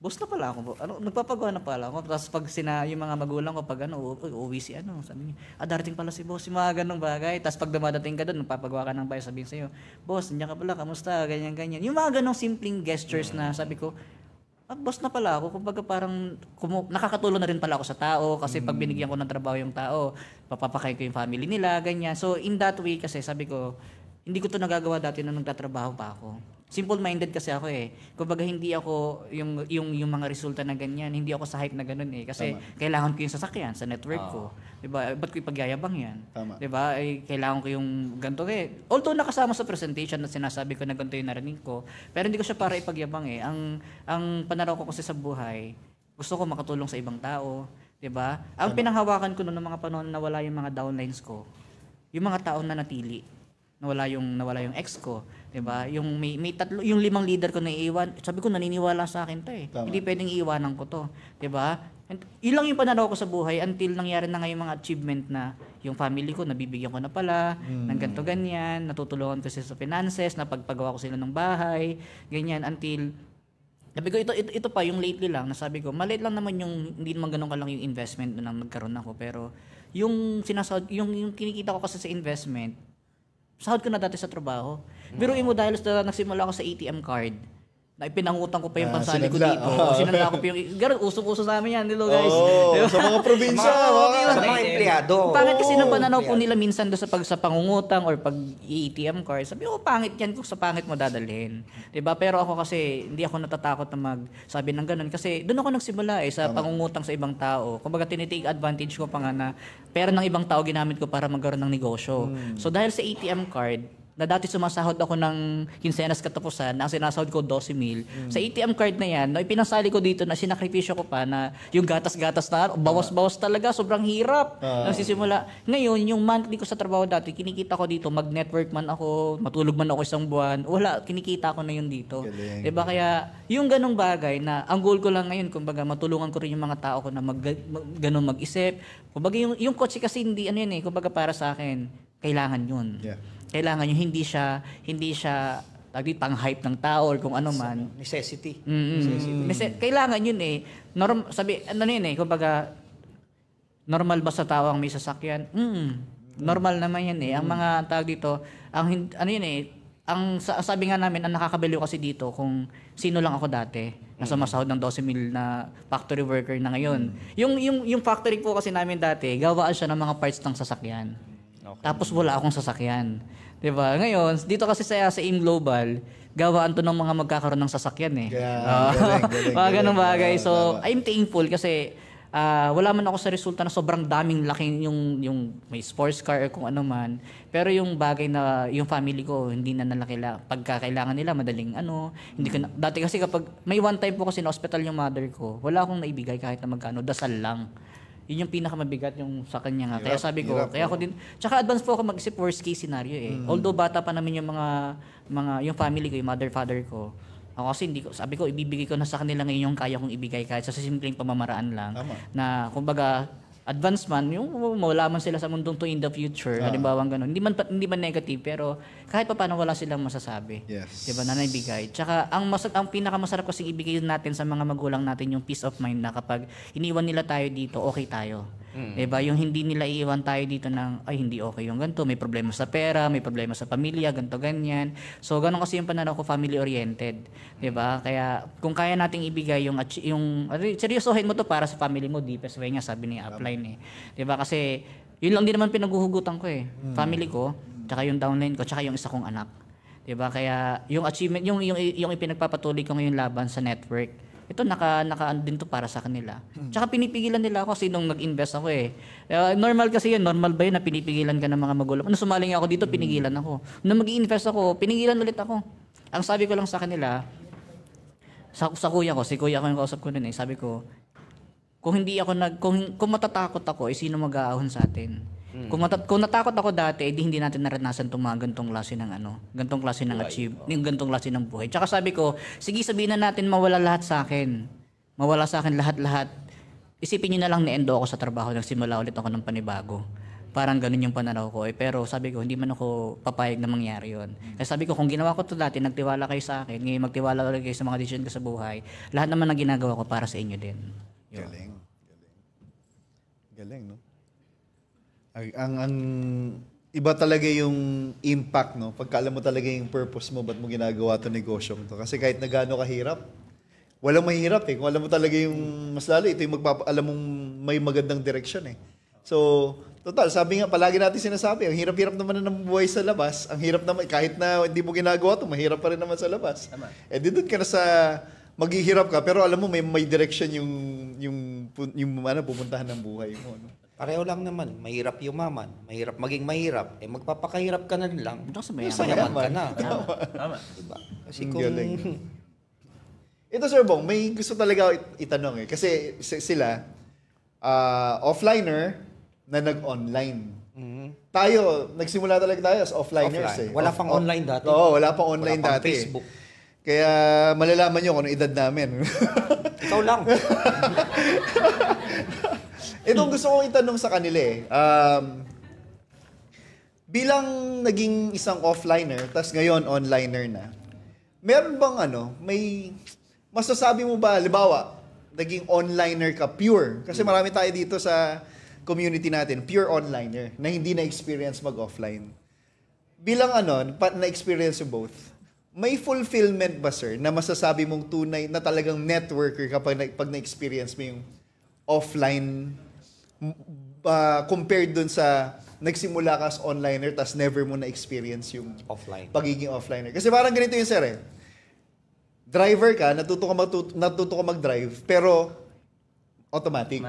boss na pala ako. Nagpapagawa na pala ako. Tapos pag yung mga magulang ko, pag uuwi si sabi niya, darating pala si boss, yung mga ganong bagay. Tapos pag dumadating ka doon, nagpapagawa ka ng bahay, sabihin sa'yo, boss, nandiyan ka pala, kamusta, ganyan-ganyan. Yung mga ganong simpleng gestures na sabi ko, boss na pala ako. Kumbaga parang nakakatulong na rin pala ako sa tao kasi pag binigyan ko ng trabaho yung tao, papapakain ko yung family nila, ganyan. So in that way kasi sabi ko, hindi ko to nagagawa dati nung nagtatrabaho pa ako. Simple-minded kasi ako eh. Kumbaga hindi ako yung mga resulta na ganyan, hindi ako sa hype na ganun eh. Kasi kailangan ko yung sasakyan sa network ko. Diba? Ba't ko ipagyayabang yan? Tama. Diba? Kailangan ko yung ganito eh. Although nakasama sa presentation na sinasabi ko na ganito yung narinig ko, pero hindi ko siya para ipagyabang eh. Ang panaraw ko kasi sa buhay, gusto ko makatulong sa ibang tao. Diba? Ang pinanghawakan ko noong mga panahon na wala yung mga downlines ko, yung mga tao na natili, nawala yung ex ko, 'di ba? Yung may tatlo, yung 5 leader ko na iiwan. Sabi ko naniniwala sa akin 'to eh. Tama. Hindi pwedeng iiwanan ko 'to, 'di ba? Ilang yung pananaw ko sa buhay until nangyari na nga yung mga achievement na yung family ko nabibigyan ko na pala ng ganto ganyan, natutulungan ko sila sa finances, napagpagawa ko sila ng bahay, ganyan until sabi ko ito pa yung lately lang nasabi ko, maliit lang naman yung hindi naman ganoon kalang yung investment na nagkaroon ako pero yung yung kinikita ko kasi sa investment sahod ko na dati sa trabaho. Biruin mo dahil nagsimula ako sa ATM card, na ipinangutang ko pa yung pansali ko dito. Sinanla ko pa yung... Ganun, usok-uso sa amin yan. Hello guys. Sa mga probinsya. Sa mga empleyado. Pangit kasi ng pananaw po nila minsan doon sa pangungutang or pag ATM card. Sabi ko, pangit yan kung sa pangit mo dadalhin. Diba? Pero ako kasi, hindi ako natatakot na magsabi ng ganun. Kasi doon ako nagsimula sa pangungutang sa ibang tao. Kumbaga, tinitake advantage ko pa nga na pera ng ibang tao ginamit ko para magkaroon ng negosyo. So dahil sa ATM card, na dati sumasahod ako ng kinsenas katapusan, na ang sinasahod ko 12,000. Sa ATM card na yan, ipinasali ko dito na sinakripisyo ko pa na yung gatas-gatas na, bawas-bawas talaga, sobrang hirap. Nagsisimula. Ngayon, yung monthly ko sa trabaho dati, kinikita ko dito, mag-network man ako, matulog man ako isang buwan, wala, kinikita ko na yun dito. Galing. Diba? Kaya, yung ganong bagay na, ang goal ko lang ngayon, kumbaga, matulungan ko rin yung mga tao ko na ganun mag-isip. Kumbaga, yung kotse kasi hindi, kumbaga para sa akin, kailangan yun. Yeah. Kailangan yung hindi siya pang-hype ng tao or kung ano man. Necessity. Kailangan yun eh. Kumbaga, normal ba sa tao ang may sasakyan? Normal naman yan eh. Ang mga tawag dito, ang sabi nga namin, ang nakakabaliw kasi dito kung sino lang ako dati na sumasahod ng 12,000 na factory worker na ngayon. Yung factory po kasi namin dati, gawaan siya ng mga parts ng sasakyan. Tapos wala akong sasakyan. 'Di ba? Ngayon, dito kasi sa AIM Global, gawaan to ng mga magkakaroon ng sasakyan eh. Mga ganung bagay. So, I'm thankful kasi wala man ako sa resulta na sobrang daming laking yung may sports car or kung ano man. Pero yung bagay na yung family ko hindi na pagka kailangan nila madaling hindi ko dati kasi kapag may one time po kasi na hospital yung mother ko, wala akong naibigay kahit na magkano, dasal lang. Yun yung pinakamabigat yung sa kanya nga. Kaya sabi ko, kaya ako din, tsaka advance po ako mag-isip worst case scenario eh. Although bata pa namin yung mga yung family ko, yung mother, father ko, ako kasi sabi ko, ibibigay ko na sa kanila ngayon yung kaya kong ibigay kahit sa simpleng pamamaraan lang. Na, kumbaga, advance man, yung mawala man sila sa mundong to in the future, halimbawa gano'n. Hindi man negative, pero kahit pa paano wala silang masasabi. Yes. Diba, na naibigay. Tsaka, ang pinakamasarap kasi ibigay natin sa mga magulang natin yung peace of mind na kapag iniwan nila tayo dito, okay tayo. Diba? Yung hindi nila iiwan tayo dito ng, ay, hindi okay yung ganito, may problema sa pera, may problema sa pamilya, ganito, ganyan. So, ganun kasi yung pananaw ko, family-oriented. Diba? Kaya, kung kaya nating ibigay seryosohin mo to para sa family mo, deepest way nga, sabi ni upline eh. Diba? Kasi, yun lang din naman pinaguhugutan ko eh. Family ko, tsaka yung downline ko, tsaka yung isa kong anak. Diba? Kaya, yung achievement, yung ipinagpapatuloy ko ngayon laban sa network, ito naka din to para sa kanila. Tsaka pinipigilan nila ako kasi nung nag-invest ako eh. Normal kasi yun, normal ba yun na pinipigilan ka ng mga magulang? Nung sumaling ako dito, pinigilan ako. Nung mag-invest ako, pinigilan ulit ako. Ang sabi ko lang sa kanila, sa kuya ko, si kuya ko yung kausap ko nun eh, sabi ko, kung matatakot ako, sino mag-aahon sa atin? Kung natakot ako dati, hindi natin naranasan itong mga gantong klase ng gantong klase ng gantong klase ng buhay. Tsaka sabi ko, sige sabihin na natin mawala lahat sa akin. Mawala sa akin lahat-lahat. Isipin niyo na lang na-endo ako sa trabaho, nagsimula ulit ako ng panibago. Parang ganun yung pananaw ko. Pero sabi ko, hindi man ako papayag na mangyari yun. Kasi sabi ko, kung ginawa ko ito dati, nagtiwala kayo sa akin, ngayon magtiwala ulit kayo sa mga decision ko sa buhay, lahat naman na ginagawa ko para sa inyo din. Yun. Galing, no? Ang iba talaga yung impact, no? Pagka alam mo talaga yung purpose mo, ba't mo ginagawa itong negosyo mo to. Kasi kahit na gaano kahirap, walang mahirap eh. Kung alam mo talaga yung, mas lalo, ito yung alam mong may magandang direksyon eh. So, total, sabi nga, palagi natin sinasabi, ang hirap-hirap naman na ng buhay sa labas. Ang hirap naman, kahit na hindi mo ginagawa ito, mahirap pa rin naman sa labas. Tama. Eh, di doon ka na sa maghihirap ka, pero alam mo, may direction yung pupuntahan ng buhay mo, no? Pareho lang naman, mahirap yumaman, mahirap maging mahirap, magpapakahirap ka na lang. Mayaman ka na. Tama. Diba? Kasi Galing. Ito, Sir Bong, may gusto talaga itanong eh. Kasi sila, offliner na nag-online. Tayo, nagsimula talaga tayo as offliners eh. Wala pang online dati. Oo, wala pang online wala pang dati. Facebook. Kaya malalaman nyo kung anong edad namin. Ikaw lang. Itong gusto kong itanong sa kanila eh. Bilang naging isang offliner, tas ngayon onliner na, meron bang may masasabi mo ba, halimbawa, naging onliner ka pure? Kasi marami tayo dito sa community natin, pure onliner, na hindi na-experience mag-offline. Bilang na-experience you both, may fulfillment ba, sir, na masasabi mong tunay na talagang networker kapag pag na-experience mo yung offline compared dun sa nagsimula ka as onliner tas never mo na-experience yung pagiging offliner. Kasi parang ganito yung sir eh. Driver ka, natuto ka mag-drive, pero automatic.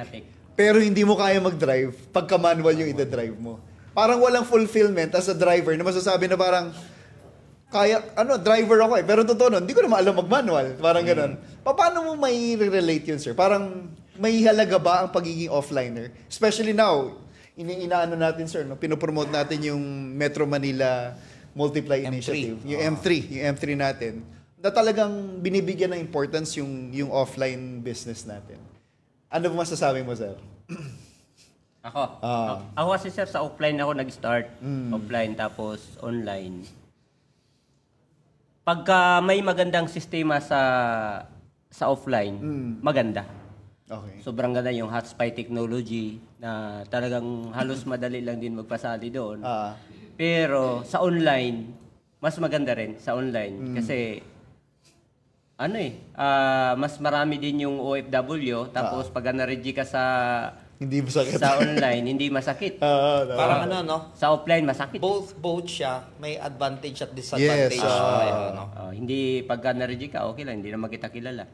Pero hindi mo kaya mag-drive pagka manual yung ida-drive mo. Parang walang fulfillment as a driver na masasabi na parang driver ako eh. Pero totoo nun, hindi ko naman alam mag-manual. Parang ganun. Paano mo may relate yun, sir? Parang may halaga ba ang pagiging offliner? Especially now, inaano natin, sir, no? Pinopromote natin yung Metro Manila Multiply Initiative. Yung M3 natin. Na talagang binibigyan ng importance yung offline business natin. Ano ba masasabi mo, sir? Ako kasi, sir, sa offline ako nag-start. Offline, tapos online. Pagka may magandang sistema sa offline, maganda. Okay. Sobrang ganda yung hotspot technology na talagang halos madali lang din magpasali doon. Pero sa online, mas maganda rin sa online kasi mas marami din yung OFW, tapos pag na-ready ka Hindi masakit. sa online, hindi masakit. Parang ano, no? Sa offline, masakit. Both siya, may advantage at disadvantage. Yes, no? Hindi pagka na-ready ka, okay lang, hindi naman kita kilala.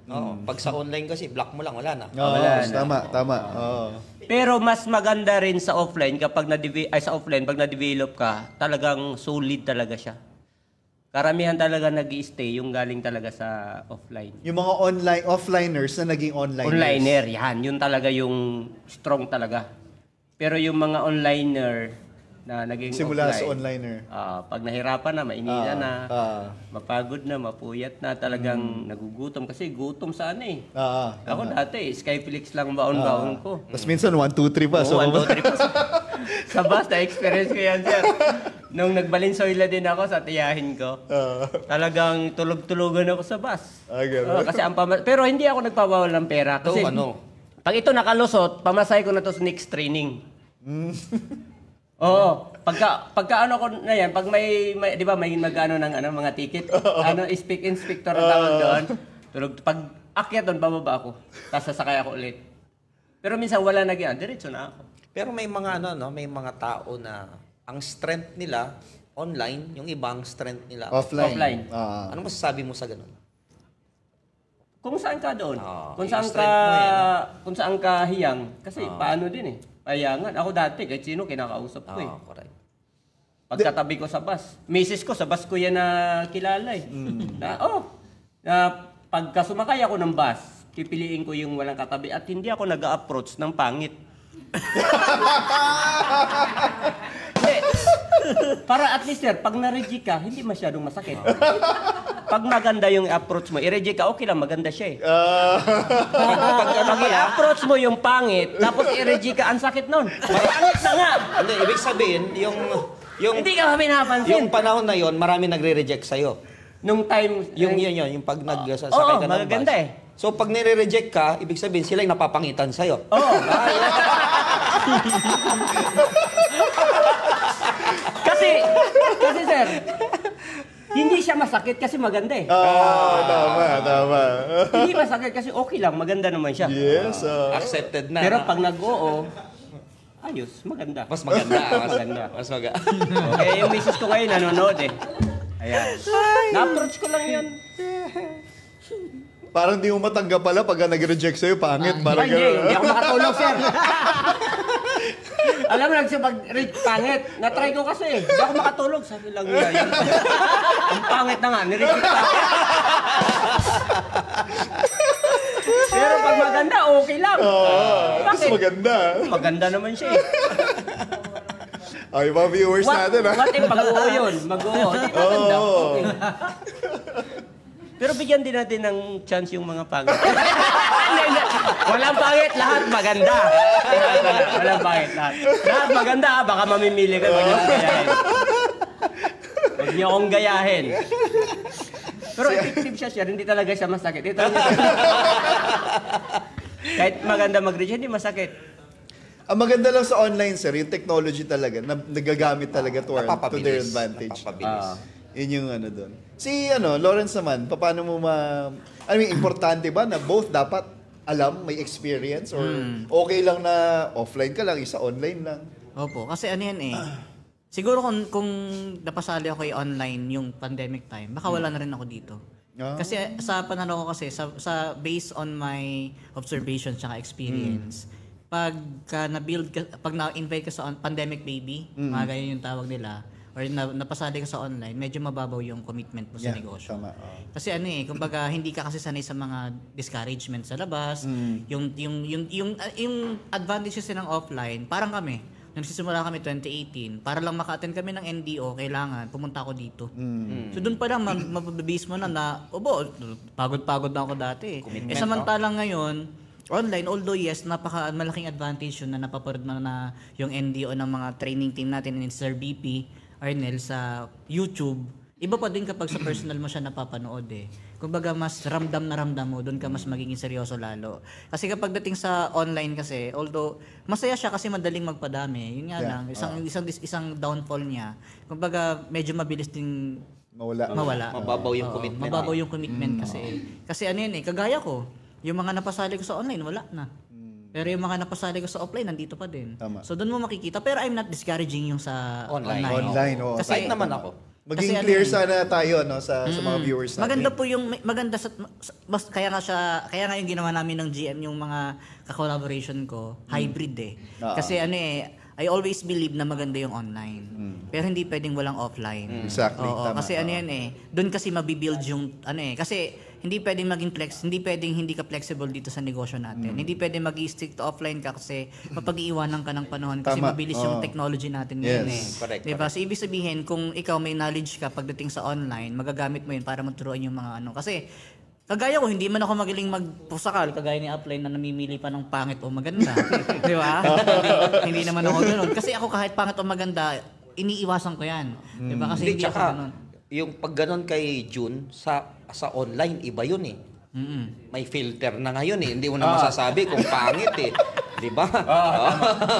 Pag sa online kasi, block mo lang, wala na. Wala na. Tama. Oo. Pero mas maganda rin sa offline kapag sa offline pag na-develop ka, talagang solid talaga siya. Karamihan talaga nag-i-stay yung galing talaga sa offline. Yung mga offliners na naging onliners. Onliner, yan. Yun talaga yung strong talaga. Pero yung mga onliner na naging Simula offline, sa onliner. pag nahirapan na, mainita na, Ah. mapagod na, mapuyat na, talagang nagugutom. Kasi gutom sa ano eh. Ah. Ako dati, Skyflix lang baon-baon ko. Tapos minsan 1, 2, 3 pa. Oo, 1, 2, 3 pa. Sa bus, na-experience ko yan, sir. Nung nagbalinsoyla din ako sa tiyahin ko, talagang tulog-tulogan ako sa bus. Ganun. Kasi pero hindi ako nagpabawal ng pera. Kasi pag ito nakalusot, pamasahe ko na to sa next training. Oo. Pagka ano ko na yan, pag may di ba may magano ng mga ticket, speak inspector ang tawag doon. Tulog pag akyat doon bababa ako. Tapos sasakay ako ulit. Pero minsan wala na yan, diretso na ako. Pero may mga may mga tao na ang strength nila online, yung ibang strength nila Offline. Ano masasabi mo sa ganun? Kung saan ka doon. Kung yung saan ka strength mo yan, kung saan ka hiyang kasi paano din eh. Payangan. Ako dati kahit sino kinakausap ko eh. Correct. Pagkatabi ko sa bus. Misis ko sa bus ko yan na kilala eh. Na pagka sumakay ako ng bus, pipiliin ko yung walang katabi at hindi ako nag-approach ng pangit. Para at least sir, pag na-reject ka, hindi masyadong masakit. Pag maganda yung approach mo, i-reject ka, okay lang, maganda siya eh. Pag i-approach mo yung pangit, tapos i-reject ka, ang sakit nun. Pangit na nga! Hindi, ibig sabihin, yung Hindi ka kami napansin. yung panahon na yon, marami nagre-reject sa'yo. Nung time, Yung yung pag nagsasakay oo, ka ng magaganda bus. eh. So pag nire-reject ka, ibig sabihin sila yung napapangitan sa'yo. Oo. kasi sir, hindi siya masakit kasi maganda eh. Tama. Hindi masakit kasi okay lang, maganda naman siya. Yes. Accepted na. Pero pag nag-oo, ayos, maganda. mas maganda. maganda. Mas maganda. Okay, yung misis ko ngayon nanonood eh. Ayan. Na-approach ko lang yun. Parang di mo matanggap pala pag nag-reject sa'yo, pangit. Parang Hindi ako makatulog, sir. Alam mo, pag-reach pangit, na-try ko kasi. Hindi ako makatulog. Sabi lang nila yun. Ang pangit na nga, nireject pa. Pero pag maganda, okay lang. mas maganda. Maganda naman siya eh. Ay, mga viewers natin, What if mag-oo yun? Mag-oo. Hindi maganda. Okay. Pero bigyan din natin ng chance yung mga pangit. Walang pangit, lahat maganda. Walang pangit, lahat. Lahat maganda, baka mamimili ka. Huwag niyo akong gayahin. Huwag niyo akong gayahin. Pero effective siya, sir. Hindi talaga siya masakit. Ito niya. Kahit maganda mag-reach, hindi masakit. Ang maganda lang sa online, sir, yung technology talaga, na nagagamit talaga to their advantage. Napapabilis. Yun yung ano doon. Si Lawrence naman, paano mo importante ba na both dapat alam, may experience, or okay lang na offline ka lang, isa online lang? Opo, kasi ano yan eh. Siguro kung napasali ako online yung pandemic time, baka wala na rin ako dito. Kasi sa pananaw ko kasi, sa based on my observation tsaka experience, pag na-invite ka sa pandemic baby, mga ganyan yung tawag nila, or napasali ka sa online, medyo mababaw yung commitment mo sa negosyo. Tama. Kasi kumbaga hindi ka kasi sanay sa mga discouragement sa labas, yung advantages ng offline, parang kami, nung nagsisimula kami 2018, para lang maka-attend kami ng NDO, kailangan pumunta ako dito. So doon pa lang mababase mo na pagod-pagod na ako dati. Samantalang ngayon, online, although yes, malaking advantage yun na napaparod mo na yung NDO ng mga training team natin ni Sir BP, Arnel, sa YouTube. Iba pa din kapag sa personal mo siya napapanood eh. Kumbaga mas ramdam mo, doon ka mas magiging seryoso lalo. Kasi kapag dating sa online kasi, although masaya siya kasi madaling magpadami, yun nga lang, isang downfall niya. Kumbaga medyo mabilis din mawala. Mababaw yung Oo, commitment. Mababaw yung commitment kasi ano yun kagaya ko, yung mga napasali ko sa online, wala na. Pero yung mga napasali ko sa offline, nandito pa din. Tama. So doon mo makikita. Pero I'm not discouraging yung sa Online. Online, oo. Kasi Kahit naman ako. Maging Kasi clear ano sana tayo no sa mga viewers natin. maganda po yung maganda mas kaya nga yung ginawa namin ng GM yung mga ka-collaboration ko, hybrid eh. Kasi I always believe na maganda yung online. Pero hindi pwedeng walang offline. Exactly, Oo, tama. kasi doon kasi mabibuild yung kasi hindi pwedeng maging hindi ka flexible dito sa negosyo natin. Hindi pwedeng mag-stick to offline ka kasi mapag-iiwanan ka ng panahon kasi Tama. mabilis yung technology natin ngayon Yes. Correct, Diba? So ibig sabihin kung ikaw may knowledge ka pagdating sa online, magagamit mo yun para maturuan yung mga kasi kagaya ko, hindi man ako magaling magpusakal, kagaya ni Upline na namimili pa ng pangit o maganda. Di ba? hindi naman ako ganoon. Kasi ako kahit pangit o maganda, iniiwasan ko yan. Di ba? Kasi hindi ako tsaka, ganoon. yung pag ganon kay June, sa online, iba yun eh. May filter na ngayon eh. Hindi mo na masasabi kung pangit eh. Di ba?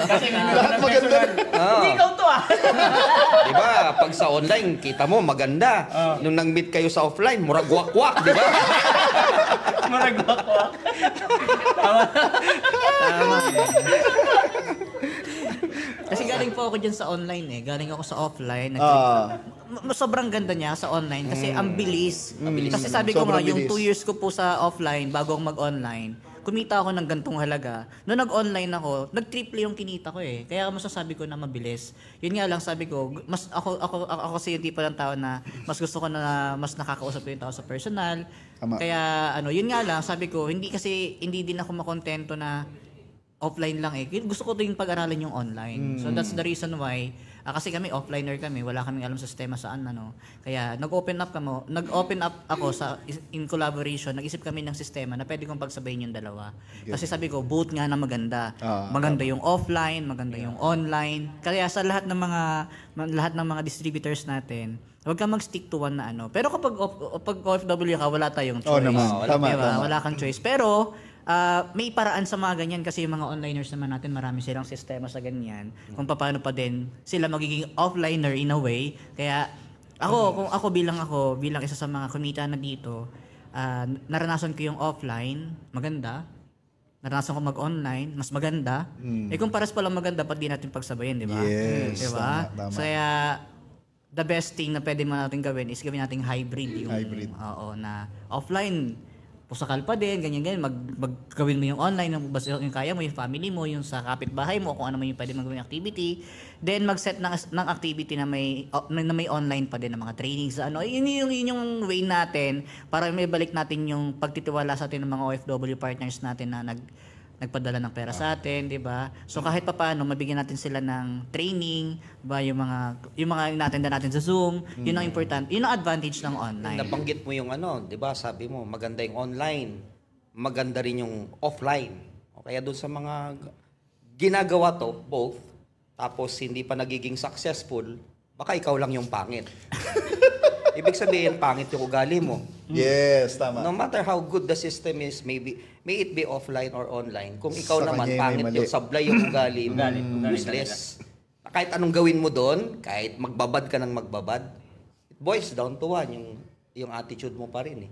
Kasi Lahat maganda. Hindi ikaw to Di ba? Pag sa online, kita mo maganda. Nung nang-meet kayo sa offline, murag wak-wak, di ba? Maragwak-wak. Tama. Kasi galing po ako dyan sa online eh. Galing ako sa offline. Sobrang ganda niya sa online kasi ang bilis. Kasi sabi ko Sobrang nga, yung bilis. 2 years ko po sa offline bago ako mag-online, kumita ako ng gantong halaga. Noong nag-online ako, nag-triple yung kinita ko eh. Kaya masasabi ko na mabilis. Yun nga lang sabi ko, mas ako kasi yung tipo ng tao na mas gusto ko na mas nakakausap ko yung tao sa personal. Tama. Kaya yun nga lang sabi ko, hindi din ako makontento na offline lang eh. Gusto ko din pag-aralan yung online. So that's the reason why kasi kami offliner kami, wala kaming alam sa sistema saan Kaya nag-open up ako in collaboration, nag-isip kami ng sistema na pwede kong pagsabayin yung dalawa. Kasi sabi ko, both nga na maganda. Maganda yung offline, maganda yung online. Kaya sa lahat ng mga distributors natin, huwag kang mag-stick to one na Pero kapag OFW ka, wala tayong choice. Oo naman. Tama, Diba? tama. Wala kang choice. Pero may paraan sa mga ganyan kasi yung mga onliners naman natin, marami silang sistema sa ganyan. Kung paano pa din sila magiging offliner in a way. Kaya kung ako bilang isa sa mga kumita na dito, naranasan ko yung offline, maganda. Naranasan ko mag-online, mas maganda. Kung paras palang maganda, ba't di natin pagsabayin, di ba? Yes, Diba? tama. So, kaya the best thing na pwede mo natin gawin is gawin nating hybrid. Hybrid. Oo, na offline, pusakal pa din, ganyan-ganyan. Gawin mo yung online, basta yung kaya mo, yung family mo, yung sa kapitbahay mo, kung ano man yung pwede magawin activity. Then, mag-set ng activity na may online pa din, ng mga trainings. Yun yung way natin para may balik natin yung pagtitiwala sa atin ng mga OFW partners natin na nagpadala ng pera sa atin, 'di ba? So kahit papaano mabigyan natin sila ng training, ba yung mga inattenda natin sa Zoom, yun ang important. Yun ang advantage ng online. Nabanggit mo yung 'di ba? Sabi mo, maganda yung online. Maganda rin yung offline. O kaya doon sa mga ginagawa to, both, tapos hindi pa nagiging successful, baka ikaw lang yung pangit. Ibig sabihin, pangit yung ugali mo. Yes, tama. No matter how good the system is, may it be offline or online, kung ikaw Sa naman kanya may pangit mali. yung sablay yung ugali mo, Ugali useless. Kahit anong gawin mo doon, kahit magbabad ka ng magbabad, it boils down to one, yung attitude mo pa rin eh.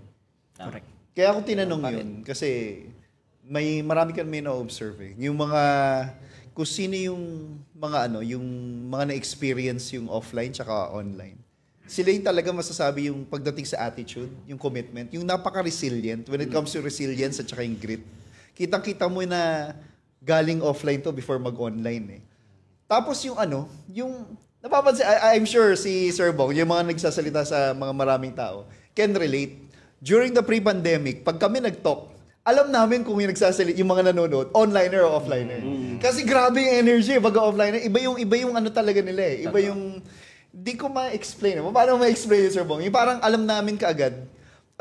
Correct. Kaya ako tinanong yun kasi marami kami na-observe eh. Yung mga kung sino yung mga na-experience yung offline tsaka online. Sila yung talaga masasabi yung pagdating sa attitude, yung commitment, yung napaka-resilient when it comes to resilience at saka yung grit. Kitang-kita mo na galing offline to before mag-online eh. Tapos yung napapansin, I'm sure si Sir Bong, yung mga nagsasalita sa mga maraming tao, can relate. During the pre-pandemic, pag kami nag-talk, alam namin kung yung nagsasalita, yung mga nanonood, onliner o offliner. Kasi grabe yung energy pag offliner. Iba yung talaga nila eh. Iba yung di ko ma-explain. Paano ma-explain yun, Sir Bong? Yung parang alam namin kaagad,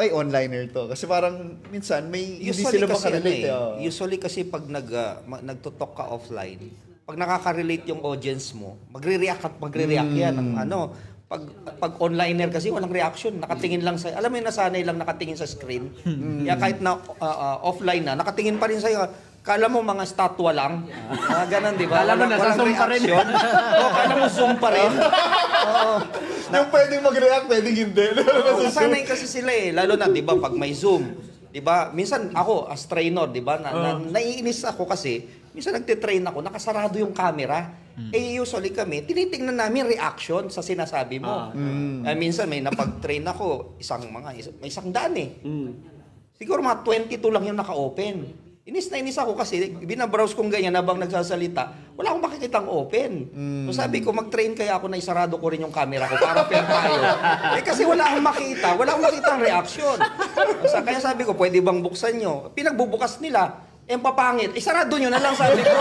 ay, onliner to. Kasi parang minsan hindi sila makarelate. Usually kasi pag nagtutok ka offline, pag nakaka-relate yung audience mo, magre-react at magre-react yan ng pag onliner kasi walang reaction, nakatingin lang sa, alam mo yung nasanay lang nakatingin sa screen. Kaya kahit na offline na, nakatingin pa rin sa'yo, kala mo mga statwa lang. Ganun, di ba? Kala mo nasa-zoom pa rin. Kala mo zoom pa rin. Oo. Yung pwedeng mag-react, pwedeng hindi. Sanay kasi sila Lalo na, di ba, pag may Zoom. Di ba? Minsan ako, as trainer, di ba, naiinis ako kasi, minsan nagtitrain ako, nakasarado yung camera. Usually kami, tinitingnan namin reaction sa sinasabi mo. Minsan may napag-train ako, may isang daan Siguro mga 22 lang yung naka-open. Inis na inis ako kasi binabrowse kong ganyan habang nagsasalita, wala akong makikitang open. So sabi ko, mag-train kaya ako na isarado ko rin yung camera ko para fair tayo. Kasi wala akong makitang reaction. Kaya sabi ko, pwede bang buksan nyo? Pinagbubukas nila, papangit. Isarado nyo na lang, sabi ko.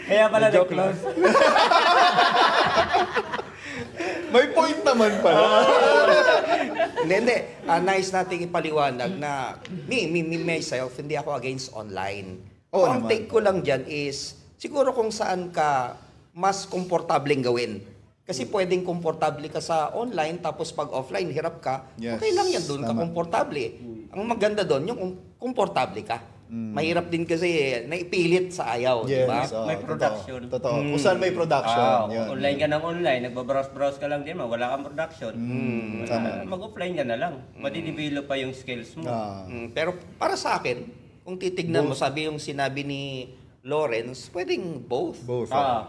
Kaya pala nag-close. May point naman pala. Hindi. Nice nating ipaliwanag na me myself, hindi ako against online. Ang take ko lang dyan is, siguro kung saan ka mas komportableng gawin. Kasi pwedeng komportable ka sa online, tapos pag offline, hirap ka. Yes. Okay lang yan, doon ka komportable. Ang maganda doon, yung komportable ka. Mahirap din kasi naipilit sa ayaw, di ba? May production. Totoo. Kung saan may production. Yun. Online ka ng online, nagbabrowse-browse ka lang din, wala kang production. Mag-offline ka na lang. Madidevelop pa yung skills mo. Pero para sa akin, kung titignan mo, sabi yung sinabi ni Lawrence, pwedeng both.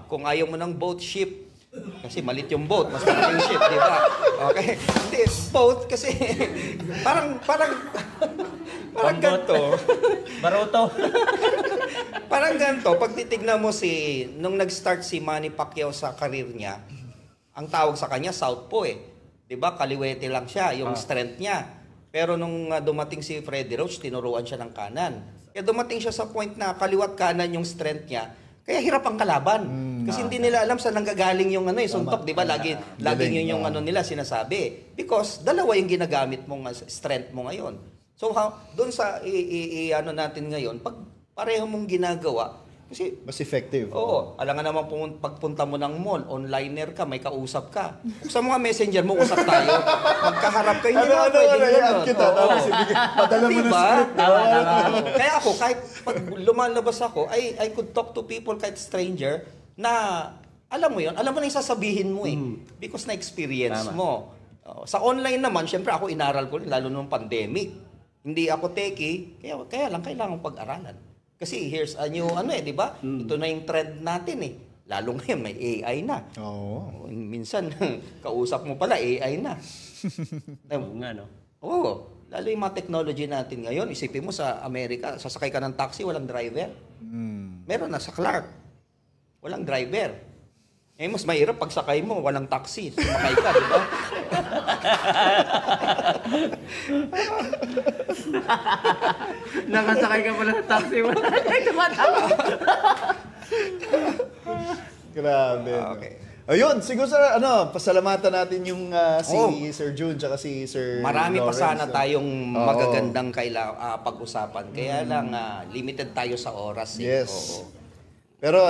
Kung ayaw mo ng both, ship. Kasi malit yung boat, mas malaki yung ship, di ba? Okay. Hindi, boat kasi parang ganito. Baruto. Parang ganito, pag titignan mo nung nag-start si Manny Pacquiao sa karir niya, ang tawag sa kanya, southpaw Di ba? Kaliwete lang siya, yung strength niya. Pero nung dumating si Freddie Roach, tinuruan siya ng kanan. Kaya dumating siya sa point na kaliwat kanan yung strength niya, kaya hirap ang kalaban. Kasi hindi nila alam saan nanggagaling yung suntok, 'di ba? Lagi yun yung nila sinasabi. Because dalawa yung ginagamit mong strength mo ngayon. So doon sa natin ngayon, pag pareho mong ginagawa, kasi mas effective. Oo, alam nga naman pagpunta mo ng mall, onliner ka, may kausap ka. Sa mga messenger mo, usap tayo. Magkaharap kayo, hindi naman pwedeng gano'n. Padala mo na script. Kaya ako, kahit pag lumalabas ako, I could talk to people, kahit stranger, na alam mo yun, alam mo na yung sasabihin mo because na-experience mo. Sa online naman, syempre ako inaral ko rin, lalo nung pandemic. Hindi ako techie, kaya lang kailangan pag-aralan. Kasi here's a new di ba? Ito na yung trend natin Lalo ngayon may AI na. Oo. Minsan kausap mo pala AI na. Oo. Lalo yung mga technology natin ngayon, isipin mo sa Amerika, sasakay ka ng taxi, walang driver. Meron na sa Clark. Walang driver. Mas mahirap pag sakay mo, walang taxi. Sumakay ka, di ba? Nakasakay ka pala ng taxi mo. Grabe. Okay. Ayun, siguro pasalamatan natin yung si Sir June tsaka si Sir Marami Lawrence. pa sana tayong magagandang pag-usapan. Kaya lang limited tayo sa oras. Yes. Oo. Pero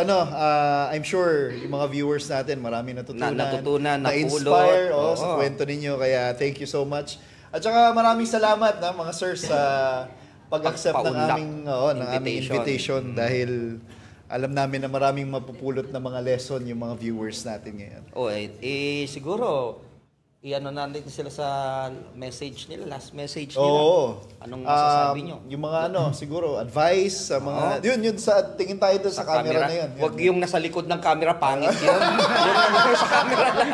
I'm sure yung mga viewers natin marami natutunan, na-inspire sa kwento ninyo. Kaya thank you so much. At saka maraming salamat mga sir sa pag-accept ng aming invitation dahil alam namin na maraming mapupulot na mga lesson yung mga viewers natin ngayon. Siguro natin sila sa message nila, last message nila. Oo. Anong masasabi nyo? Yung mga siguro advice sa mga yun sa tingin tayo doon sa camera na yun. Huwag yung nasa likod ng camera, pangit yun. Yung sa camera lang.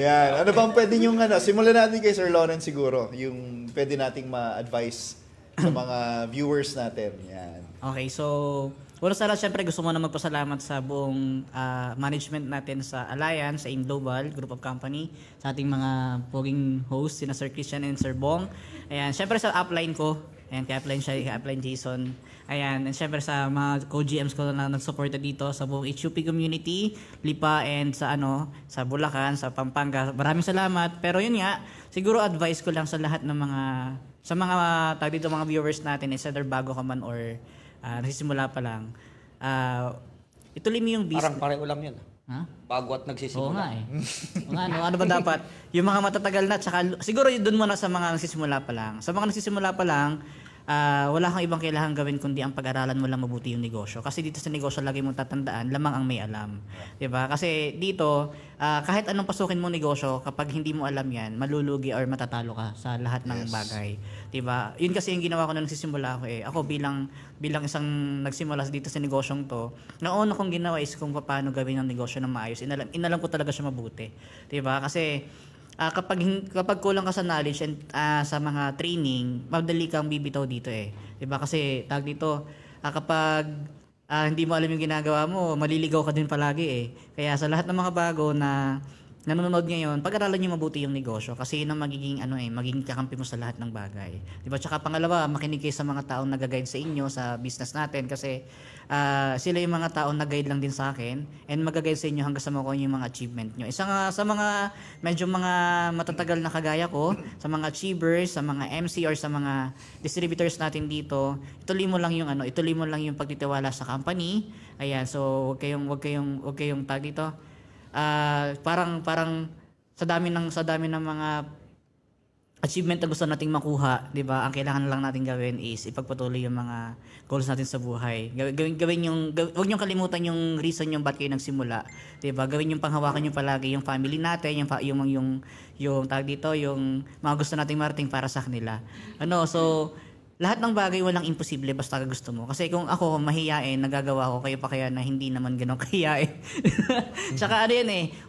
Yan. Ano bang pwede yung simulan natin kay Sir Lawrence siguro, yung pwede nating ma-advise sa mga viewers natin. Yan. Okay, so una sa lahat, syempre gusto mo na magpasalamat sa buong management natin sa Alliance, sa Global Group of Company, sa ating mga poging hosts, sina Sir Christian and Sir Bong. Ayan, syempre sa upline ko, ayan, kay upline siya, kay upline Jason. Ayan, and syempre sa mga co-GMs ko na nagsuporta dito sa buong HUP community, Lipa, and sa sa Bulacan, sa Pampanga. Maraming salamat. Pero yun nga, siguro advice ko lang sa lahat ng mga mga viewers natin, either bago ka man or nagsisimula pa lang, ituloy mo yung business. Parang pareho lang yun. Ha? Bago at Oo nagsisimula. nga eh. Oo nga, ano ba dapat? Yung mga matatagal na, tsaka siguro doon muna sa mga nagsisimula pa lang. Sa mga nagsisimula pa lang, wala kang ibang kailangan gawin kundi ang pag-aralan mo lang mabuti yung negosyo. Kasi dito sa negosyo, lagi mong tatandaan, lamang ang may alam. Diba? Kasi dito, kahit anong pasukin mong negosyo, kapag hindi mo alam yan, malulugi or matatalo ka sa lahat ng bagay. Diba? Yun kasi yung ginawa ko nung nagsisimula ako eh. Ako bilang isang nagsimula dito sa negosyong to, nauna kong ginawa is kung paano gawin ang negosyo ng maayos. Inalam ko talaga siya mabuti. Diba? Kasi kapag kulang ka sa knowledge and sa mga training, madali kang bibitaw dito eh. 'Di ba? Kasi tag dito, kapag hindi mo alam yung ginagawa mo, maliligaw ka din palagi eh. Kaya sa lahat ng mga bago na nanonood ngayon, pag-aralan niyo mabuti yung negosyo kasi yun ang magiging kakampi mo sa lahat ng bagay. 'Di ba? Tsaka pangalawa, makinig kayo sa mga taong nag-guide sa inyo sa business natin kasi sila yung mga taong nag-guide lang din sa akin and mag-guide sa inyo hanggang sa makuha yung mga achievement nyo. Isa nga sa mga medyo mga matatagal na kagaya ko, sa mga achievers, sa mga MC or sa mga distributors natin dito, ituloy mo lang yung pagtitiwala sa company. Ayan, so wag kayong tag dito. Parang sa dami ng mga achievement na gusto nating makuha, 'di ba? Ang kailangan lang nating gawin is ipagpatuloy yung mga goals natin sa buhay. Huwag niyo kalimutan yung reason yung bakit kayo nagsimula, 'di ba? Gawin yung panghawakan niyo palagi yung family natin, yung tag dito, yung mga gusto nating marating para sa kanila. So lahat ng bagay walang imposible basta gusto mo. Kasi kung ako mahiyain, nagagawa ko, kayo pa kaya na hindi naman ganun kahiyain. Tsaka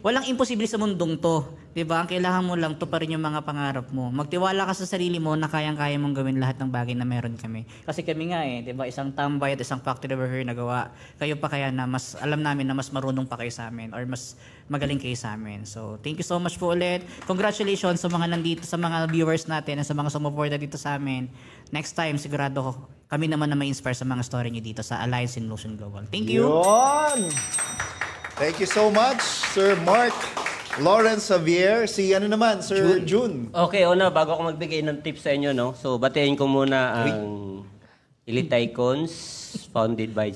walang imposible sa mundong to. 'Di ba? Ang kailangan mo lang tuparin yung mga pangarap mo. Magtiwala ka sa sarili mo na kayang-kaya mong gawin lahat ng bagay na meron kami. Kasi kami nga 'di ba, isang tambay at isang factory worker nagawa. Kayo pa kaya na mas alam namin na mas marunong pa kayo sa amin or mas magaling kayo sa amin. So, thank you so much po ulit. Congratulations sa mga nandito, sa mga viewers natin at sa mga sumuporta dito sa amin. Next time, sigurado kami naman na ma-inspire sa mga story niyo dito sa Alliance in Motion Global. Thank you! Yun! Thank you so much, Sir Mark Lawrence Xavier. Sir June. Okay, bago ako magbigay ng tips sa inyo, no? So, batiin ko muna ang Elite Icons, founded by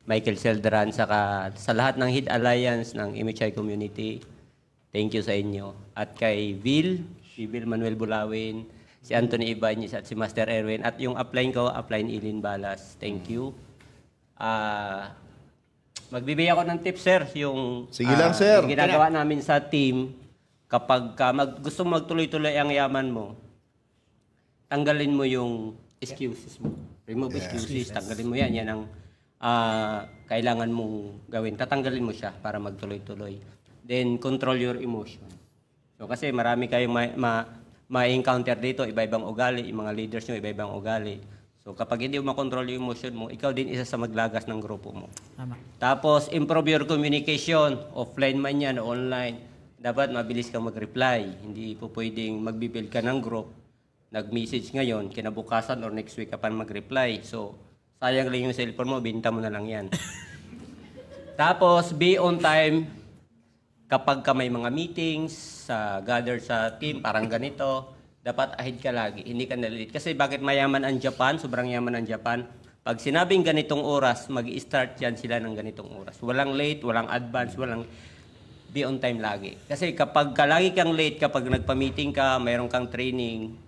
Michael Celdran, saka sa lahat ng Hit Alliance ng MHI community. Thank you sa inyo. At kay Bill Manuel Bulawin, si Anthony Ibanez at si Master Erwin. At yung upline Ilin Balas. Thank you. Magbibigay ako ng tips, sir. Sige lang, sir. Yung ginagawa namin sa team, kapag gusto magtuloy-tuloy ang yaman mo, tanggalin mo yung excuses mo. Remove excuses. Tanggalin mo yan. Yan ang kailangan mong gawin. Tatanggalin mo siya para magtuloy-tuloy. Then, control your emotion. So, kasi marami kayong ma-encounter dito, iba-ibang ugali, yung mga leaders nyo, iba-ibang ugali. So, kapag hindi mo makontrol yung emotion mo, ikaw din isa sa maglagas ng grupo mo. Tama. Tapos, improve your communication. Offline man yan, online. Dapat mabilis kang mag-reply. Hindi po pwedeng magbibuild ka ng group, nag-message ngayon, kinabukasan or next week ka pa mag-reply. So, sayang lang yung cellphone mo, binta mo na lang yan. Tapos, be on time. Kapag ka may mga meetings, gather sa team, parang ganito, dapat ahead ka lagi, hindi ka na-late. Kasi bakit mayaman ang Japan, sobrang yaman ang Japan, pag sinabing ganitong oras, mag-i-start yan sila ng ganitong oras. Walang late, walang advance, walang be on time lagi. Kasi kapag lagi kang late, kapag nagpa-meeting ka, mayroon kang training,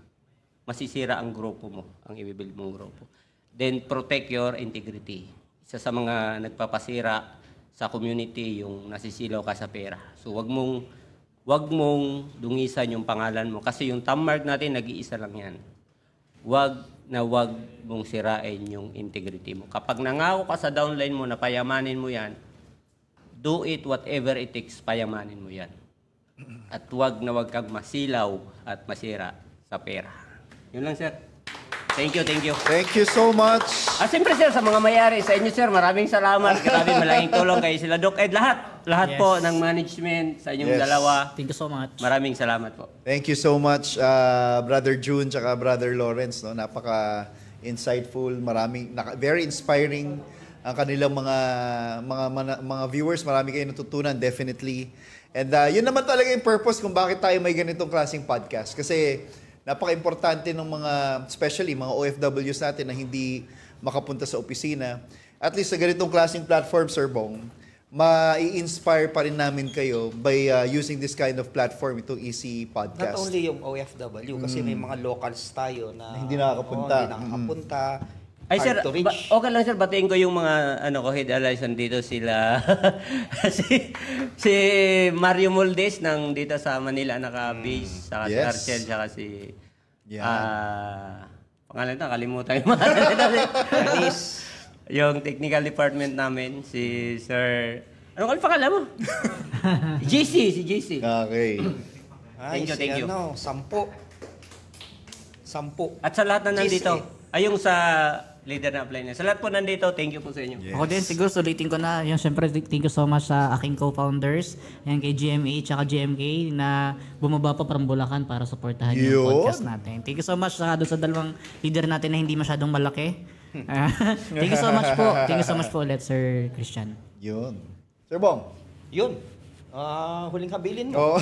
masisira ang grupo mo, ang i-build mong grupo. Then, protect your integrity. Isa sa mga nagpapasira sa community, yung nasisilaw ka sa pera. So, wag mong dungisan yung pangalan mo. Kasi yung thumb mark natin, nag-iisa lang yan. Wag mong sirain yung integrity mo. Kapag nangako ka sa downline mo na payamanin mo yan, do it whatever it takes, payamanin mo yan. At wag kang masilaw at masira sa pera. Yun lang, sir. Thank you. Thank you so much. Siyempre, sir, sa mga mayari, sa inyo, sir, maraming salamat. Grabe, malaking tulong kayo sila, Doc Ed. Lahat po ng management, sa inyong dalawa. Thank you so much. Maraming salamat po. Thank you so much, Brother June tsaka Brother Lawrence. No? Napaka-insightful, very inspiring ang kanilang mga viewers. Marami kayong natutunan, definitely. And yun naman talaga yung purpose kung bakit tayo may ganitong klaseng podcast. Kasi napaka-importante ng especially mga OFWs natin na hindi makapunta sa opisina. At least sa ganitong klaseng platform, Sir Bong, ma-inspire pa rin namin kayo by using this kind of platform, itong Easy Not Podcast. only yung OFW, kasi may mga locals tayo na Hindi nakakapunta. Hindi nakakapunta. Ay sir, Hard to reach. okay lang sir, batiin ko yung mga head allies dito sila. si Mario Moldes ng dito sa Manila naka-base, saka si Yes. Archel, saka si Yan. pangalan na kalimutan yung mga yung technical department namin, si Sir ano pangalan mo? JC, si JC. Okay. Ay, Thank you. Sampo. At sa lahat na nandito, GC. ay yung sa leader na apply na. Sa lahat po nandito, thank you po sa inyo. Yes. Ako din, siguro sulitin ko na, yung syempre, thank you so much sa aking co-founders, yan kay GMA at GMK na bumaba pa from Bulacan para supportahan yung Yun. podcast natin. Thank you so much sa doon sa dalawang leader natin na hindi masyadong malaki. Thank you so much po. Thank you so much po ulit, Sir Christian. Yun. Sir Bong. Yun. Huling habilin mo. Oh.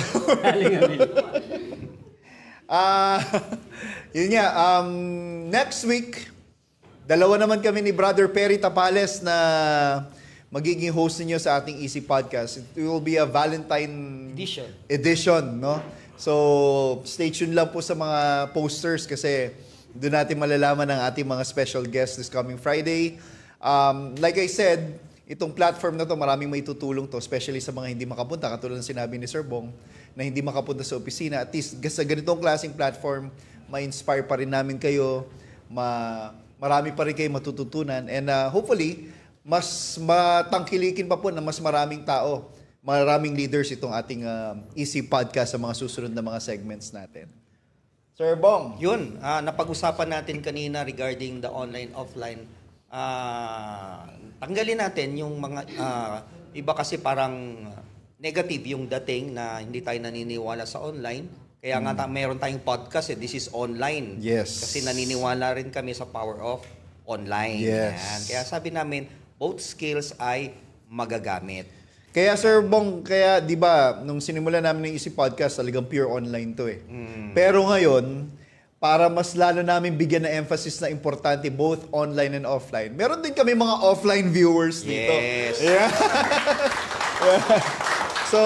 Yun nga, next week, dalawa naman kami ni Brother Perry Tapales na magiging host ninyo sa ating Easy Podcast. It will be a Valentine edition, no? So, stay tuned lang po sa mga posters kasi doon natin malalaman ang ating mga special guests this coming Friday. Like I said, itong platform na to, maraming may tutulong to, especially sa mga hindi makapunta, katulad ng sinabi ni Sir Bong, na hindi makapunta sa opisina. At least, sa ganitong klaseng platform, ma-inspire pa rin namin kayo, marami pa rin kayo matututunan, and hopefully, mas matangkilikin pa po na mas maraming tao, maraming leaders itong ating Easy Podcast sa mga susunod na mga segments natin. Sir Bong. Yun, napag-usapan natin kanina regarding the online-offline. Tanggalin natin yung mga, iba kasi parang negative yung dating na hindi tayo naniniwala sa online. Kaya nga meron tayong podcast, this is online. Yes. Kasi naniniwala rin kami sa power of online. Yes. Yan. Kaya sabi namin, both skills ay magagamit. Kaya Sir Bong, kaya 'di ba nung sinimula namin ng Easy Podcast, talagang pure online 'to eh. Pero ngayon, para mas lalo namin bigyan ng emphasis na importante both online and offline. Meron din kami mga offline viewers dito. Yes. Yeah. So,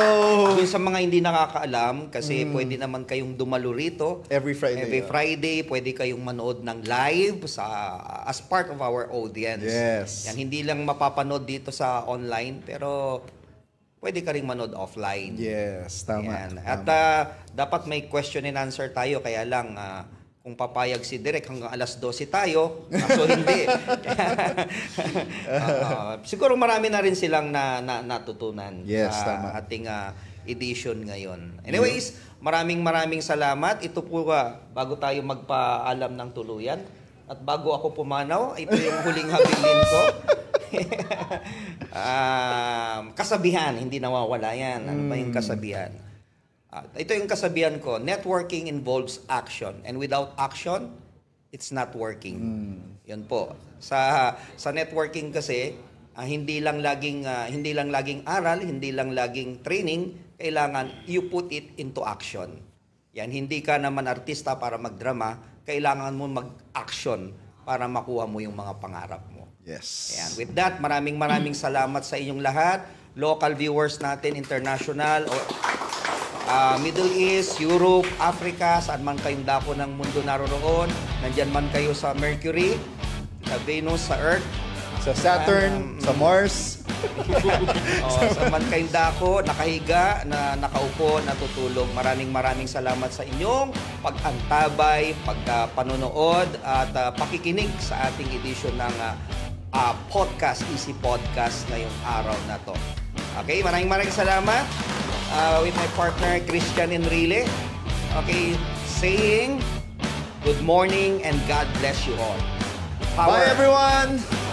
Yung sa mga hindi nakakaalam, kasi pwede naman kayong dumalo rito. Every Friday. Every Friday, pwede kayong manood ng live as part of our audience. Yes. Yan, hindi lang mapapanood dito sa online, pero pwede ka rin manood offline. yes, tama. Yan. At dapat may question and answer tayo, kaya lang kung papayag si Direk hanggang alas 12 tayo, so hindi. Siguro marami na rin silang natutunan Yes, sa tama. ating edition ngayon. Anyways, maraming salamat. Ito po bago tayo magpaalam ng tuluyan at bago ako pumanaw, ito yung huling habilin ko. Kasabihan, hindi nawawala yan. Ano ba yung kasabihan? Ito yung kasabihan ko, networking involves action. And without action, it's not working. Yun po. Sa networking kasi, hindi lang laging aral, hindi lang laging training, kailangan you put it into action. Yan, hindi ka naman artista para magdrama, kailangan mo mag-action para makuha mo yung mga pangarap mo. Yes. Ayan. With that, maraming salamat sa inyong lahat. Local viewers natin, international, Middle East, Europe, Africa, saan man kayong dako ng mundo naroroon. Nandyan man kayo sa Mercury, sa Venus, sa Earth, Sa Saturn, sa Mars. saan man kayong dako, nakahiga, nakaupo, natutulog. Maraming salamat sa inyong pag-antabay, pagpanonood, at pakikinig sa ating edisyon ng podcast, Easy Podcast ngayong araw na to. Okay, maraming salamat. With my partner, Christian Enrile. Okay, saying good morning and God bless you all. Bye everyone!